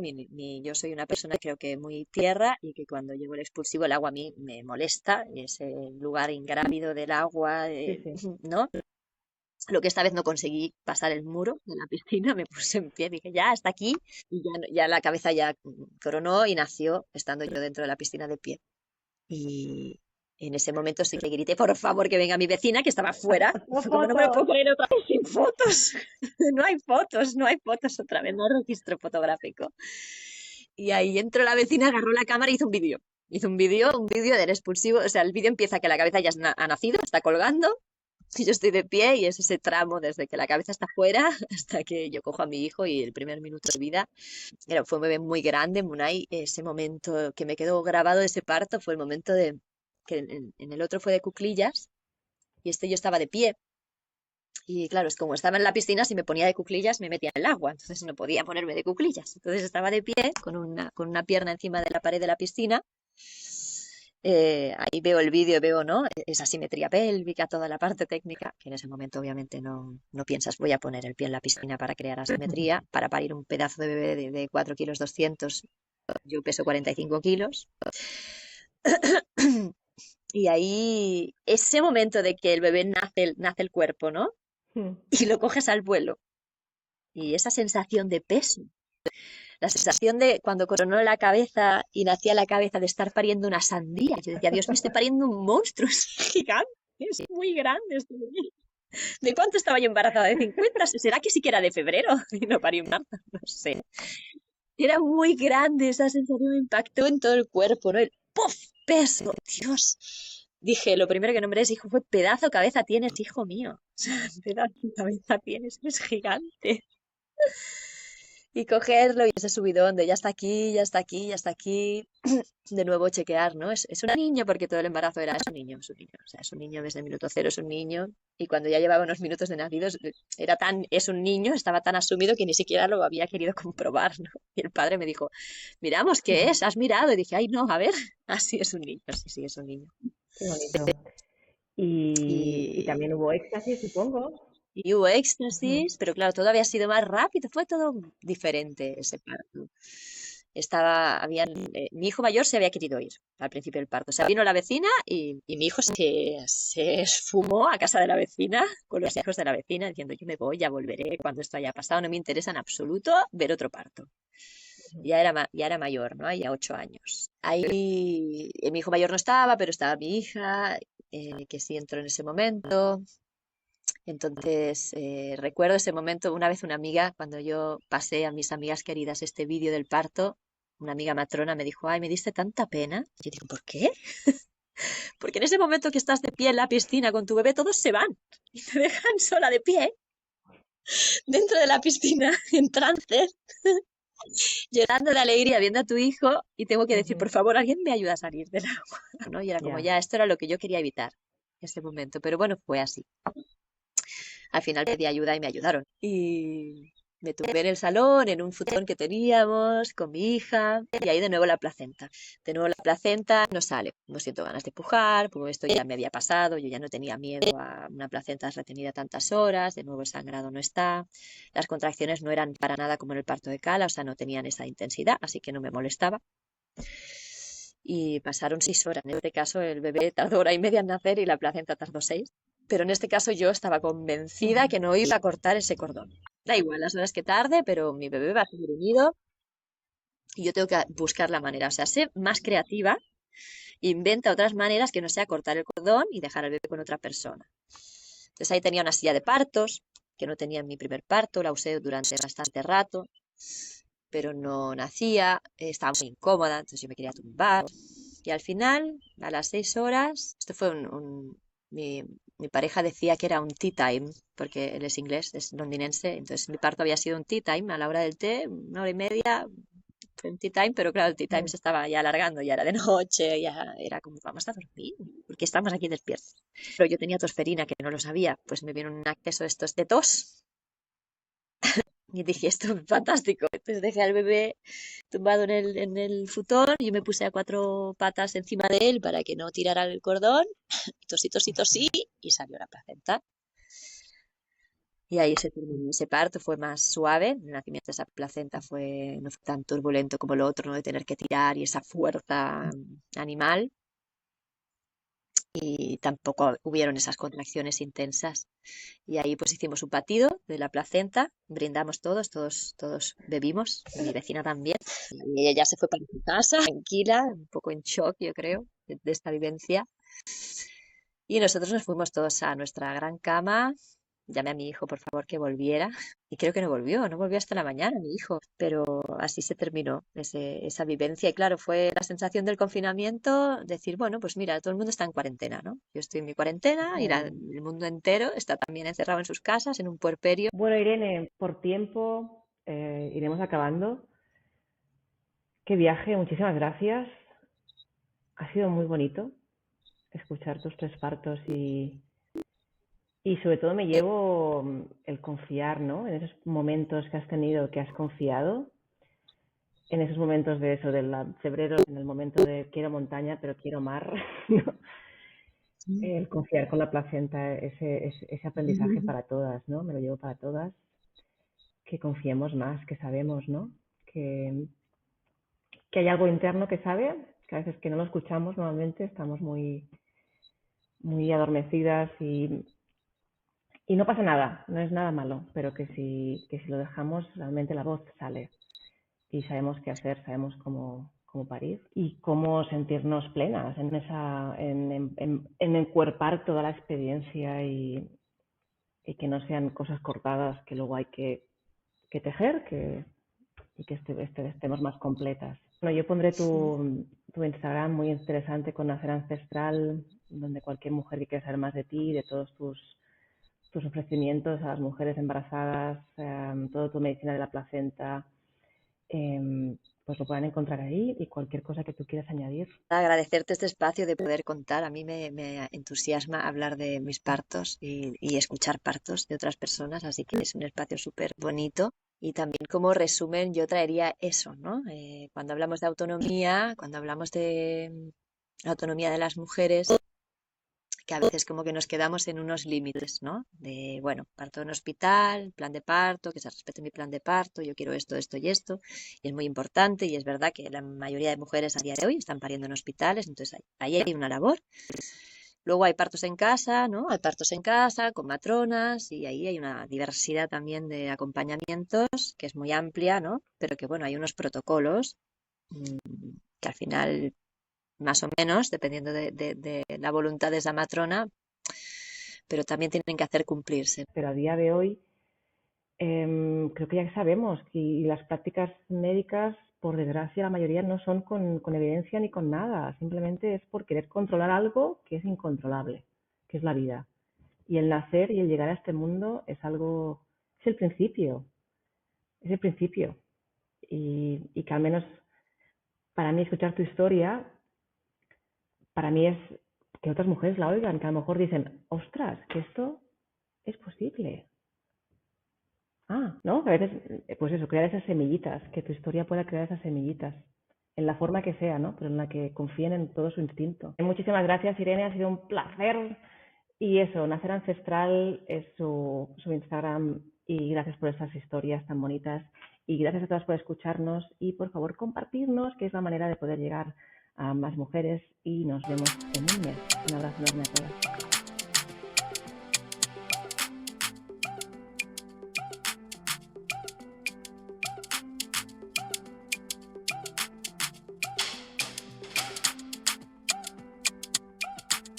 yo soy una persona creo que muy tierra y que cuando llevo el expulsivo el agua a mí me molesta, y ese lugar ingrávido del agua, Sí, sí. ¿no? Lo que esta vez no conseguí pasar el muro de la piscina, me puse en pie, dije ya, hasta aquí, y ya la cabeza ya coronó y nació estando yo dentro de la piscina de pie. Y en ese momento sí que grité, por favor, que venga mi vecina, que estaba fuera. ¡Oh, Como no me lo fotos! puedo creer otra vez sin fotos. No hay fotos, no hay fotos otra vez, no hay registro fotográfico. Y ahí entró la vecina, agarró la cámara y hizo un vídeo. Hizo un vídeo del expulsivo. O sea, el vídeo empieza que la cabeza ya ha nacido, está colgando. Y yo estoy de pie y es ese tramo desde que la cabeza está fuera hasta que yo cojo a mi hijo y el primer minuto de vida. Fue un bebé muy grande, Munay. Ese momento que me quedó grabado de ese parto fue el momento de que en el otro fue de cuclillas y yo estaba de pie. Y claro, es como estaba en la piscina, si me ponía de cuclillas me metía en el agua, entonces no podía ponerme de cuclillas. Entonces estaba de pie con una pierna encima de la pared de la piscina. Ahí veo el vídeo, veo, ¿no? Esa simetría pélvica, toda la parte técnica, que en ese momento obviamente no piensas, voy a poner el pie en la piscina para crear asimetría, para parir un pedazo de bebé de 4 kilos 200, yo peso 45 kilos. Y ahí, ese momento de que el bebé nace el cuerpo, ¿no? Mm. Y lo coges al vuelo. Y esa sensación de peso, la sensación de cuando coronó la cabeza y nacía la cabeza de estar pariendo una sandía. Yo decía, Dios, me estoy pariendo un monstruo, es gigante, es muy grande este bebé. ¿De cuánto estaba yo embarazada? ¿De 50? ¿Será que siquiera de febrero? Y no parí en marzo, no sé. Era muy grande, esa sensación me impactó en todo el cuerpo, ¿no? El ¡puf! Peso, Dios. Dije, lo primero que nombré es hijo, fue pedazo de cabeza tienes, hijo mío. Pedazo de cabeza tienes, es gigante. Y cogerlo y ese subidón de ya está aquí, ya está aquí, ya está aquí. De nuevo chequear, ¿no? Es un niño porque todo el embarazo era, es un niño, es un niño. O sea, es un niño desde el minuto cero, es un niño. Y cuando ya llevaba unos minutos de nacidos, es un niño, estaba tan asumido que ni siquiera lo había querido comprobar, ¿no? Y el padre me dijo, miramos, ¿qué es? ¿Has mirado? Y dije, ay, no, a ver, así es un niño, sí, sí, es un niño. Qué bonito. Y Y, también hubo éxtasis, supongo. y hubo Ujú. éxtasis, pero claro, todo había sido más rápido, fue todo diferente ese parto. Mi hijo mayor se había querido ir al principio del parto. O sea, vino la vecina y mi hijo se esfumó a casa de la vecina con los hijos de la vecina diciendo yo me voy, ya volveré cuando esto haya pasado, no me interesa en absoluto ver otro parto. Ya era mayor, ¿no? Ya 8 años. Ahí mi hijo mayor no estaba, pero estaba mi hija, que sí entró en ese momento. Entonces, recuerdo ese momento, una vez una amiga, cuando yo pasé a mis amigas queridas este vídeo del parto, una amiga matrona me dijo, ay, me diste tanta pena. Y yo digo, ¿por qué? Porque en ese momento que estás de pie en la piscina con tu bebé, todos se van y te dejan sola de pie dentro de la piscina, en trance, llorando de alegría, viendo a tu hijo, y tengo que decir, Ujú. por favor, alguien me ayuda a salir del agua, ¿no? Y era como, Ya. ya, esto era lo que yo quería evitar, ese momento. Pero bueno, fue así. Al final pedí ayuda y me ayudaron. Y me tumbé en el salón, en un futón que teníamos con mi hija, y ahí de nuevo la placenta. De nuevo la placenta no sale. No siento ganas de pujar, porque esto ya me había pasado, yo ya no tenía miedo a una placenta retenida tantas horas, de nuevo el sangrado no está. Las contracciones no eran para nada como en el parto de Cala, o sea, no tenían esa intensidad, así que no me molestaba. Y pasaron 6 horas. En este caso, el bebé tardó 1 hora y media en nacer y la placenta tardó 6. Pero en este caso yo estaba convencida que no iba a cortar ese cordón. Da igual las horas que tarde, pero mi bebé va a seguir unido y yo tengo que buscar la manera. O sea, sé más creativa, inventa otras maneras que no sea cortar el cordón y dejar al bebé con otra persona. Entonces ahí tenía una silla de partos, que no tenía en mi primer parto, la usé durante bastante rato, pero no nacía, estaba muy incómoda, entonces yo me quería tumbar. Y al final, a las 6 horas, esto fue mi pareja decía que era un tea time, porque él es inglés, es londinense, entonces mi parto había sido un tea time, a la hora del té, 1 hora y media, fue un tea time, pero claro, el tea time se estaba ya alargando, ya era de noche, ya era como, vamos a dormir, porque estamos aquí despiertos. Pero yo tenía tosferina, que no lo sabía, pues me vino un acceso de estos de tos, y dije, esto es fantástico. Entonces dejé al bebé tumbado en el futón, y yo me puse a 4 patas encima de él para que no tirara el cordón, y tosí, tosí, tosí, y salió la placenta. Y ahí se terminó ese parto, fue más suave, el nacimiento de esa placenta no fue tan turbulento como lo otro, ¿no? De tener que tirar y esa fuerza animal, y tampoco hubieron esas contracciones intensas. Y ahí pues hicimos un batido de la placenta, brindamos todos bebimos, mi vecina también. Y ella ya se fue para su casa, tranquila, un poco en shock, yo creo, de esta vivencia. Y nosotros nos fuimos todos a nuestra gran cama. Llamé a mi hijo, por favor, que volviera. Y creo que no volvió hasta la mañana, mi hijo. Pero así se terminó esa vivencia. Y claro, fue la sensación del confinamiento, decir, bueno, pues mira, todo el mundo está en cuarentena, ¿no? Yo estoy en mi cuarentena y el mundo entero está también encerrado en sus casas, en un puerperio. Bueno, Irene, por tiempo iremos acabando. Qué viaje, muchísimas gracias. Ha sido muy bonito escuchar tus 3 partos y sobre todo me llevo el confiar, ¿no? En esos momentos que has tenido, que has confiado, en esos momentos de eso, del febrero, en el momento de quiero montaña, pero quiero mar, ¿no? El confiar con la placenta, ese aprendizaje para todas, ¿no? Me lo llevo para todas, que confiemos más, que sabemos, ¿no? Que hay algo interno que sabe, que a veces que no lo escuchamos normalmente, estamos muy, muy adormecidas y no pasa nada, no es nada malo, pero que si lo dejamos, realmente la voz sale y sabemos qué hacer, sabemos cómo parir y cómo sentirnos plenas en encuerpar toda la experiencia y que no sean cosas cortadas que luego hay que tejer y que estemos más completas. Bueno, yo pondré tu Instagram muy interesante con Nacer Ancestral, donde cualquier mujer que quiera saber más de ti, de todos tus ofrecimientos a las mujeres embarazadas, toda tu medicina de la placenta, pues lo puedan encontrar ahí y cualquier cosa que tú quieras añadir. Agradecerte este espacio de poder contar. A mí me entusiasma hablar de mis partos y escuchar partos de otras personas, así que es un espacio súper bonito. Y también como resumen yo traería eso, ¿no? Cuando hablamos de autonomía, cuando hablamos de autonomía de las mujeres, que a veces como que nos quedamos en unos límites, ¿no? De, bueno, parto en hospital, plan de parto, que se respete mi plan de parto, yo quiero esto, esto y esto, y es muy importante, y es verdad que la mayoría de mujeres a día de hoy están pariendo en hospitales, entonces ahí hay una labor. Luego hay partos en casa, ¿no? Hay partos en casa con matronas, y ahí hay una diversidad también de acompañamientos que es muy amplia, ¿no? Pero que, bueno, hay unos protocolos que al final, más o menos, dependiendo de la voluntad de esa matrona, pero también tienen que hacer cumplirse. Pero a día de hoy creo que ya sabemos que las prácticas médicas, por desgracia, la mayoría no son con evidencia ni con nada. Simplemente es por querer controlar algo que es incontrolable, que es la vida. Y el nacer y el llegar a este mundo es algo, es el principio, es el principio. Y que al menos para mí escuchar tu historia, para mí es que otras mujeres la oigan, que a lo mejor dicen, ostras, que esto es posible. ¿No? A veces, pues eso, crear esas semillitas, que tu historia pueda crear esas semillitas, en la forma que sea, ¿no? Pero en la que confíen en todo su instinto. Muchísimas gracias, Irene, ha sido un placer. Y eso, Nacer Ancestral es su Instagram y gracias por esas historias tan bonitas y gracias a todas por escucharnos y por favor compartirnos, que es la manera de poder llegar a más mujeres y nos vemos en un mes. Un abrazo enorme a todas.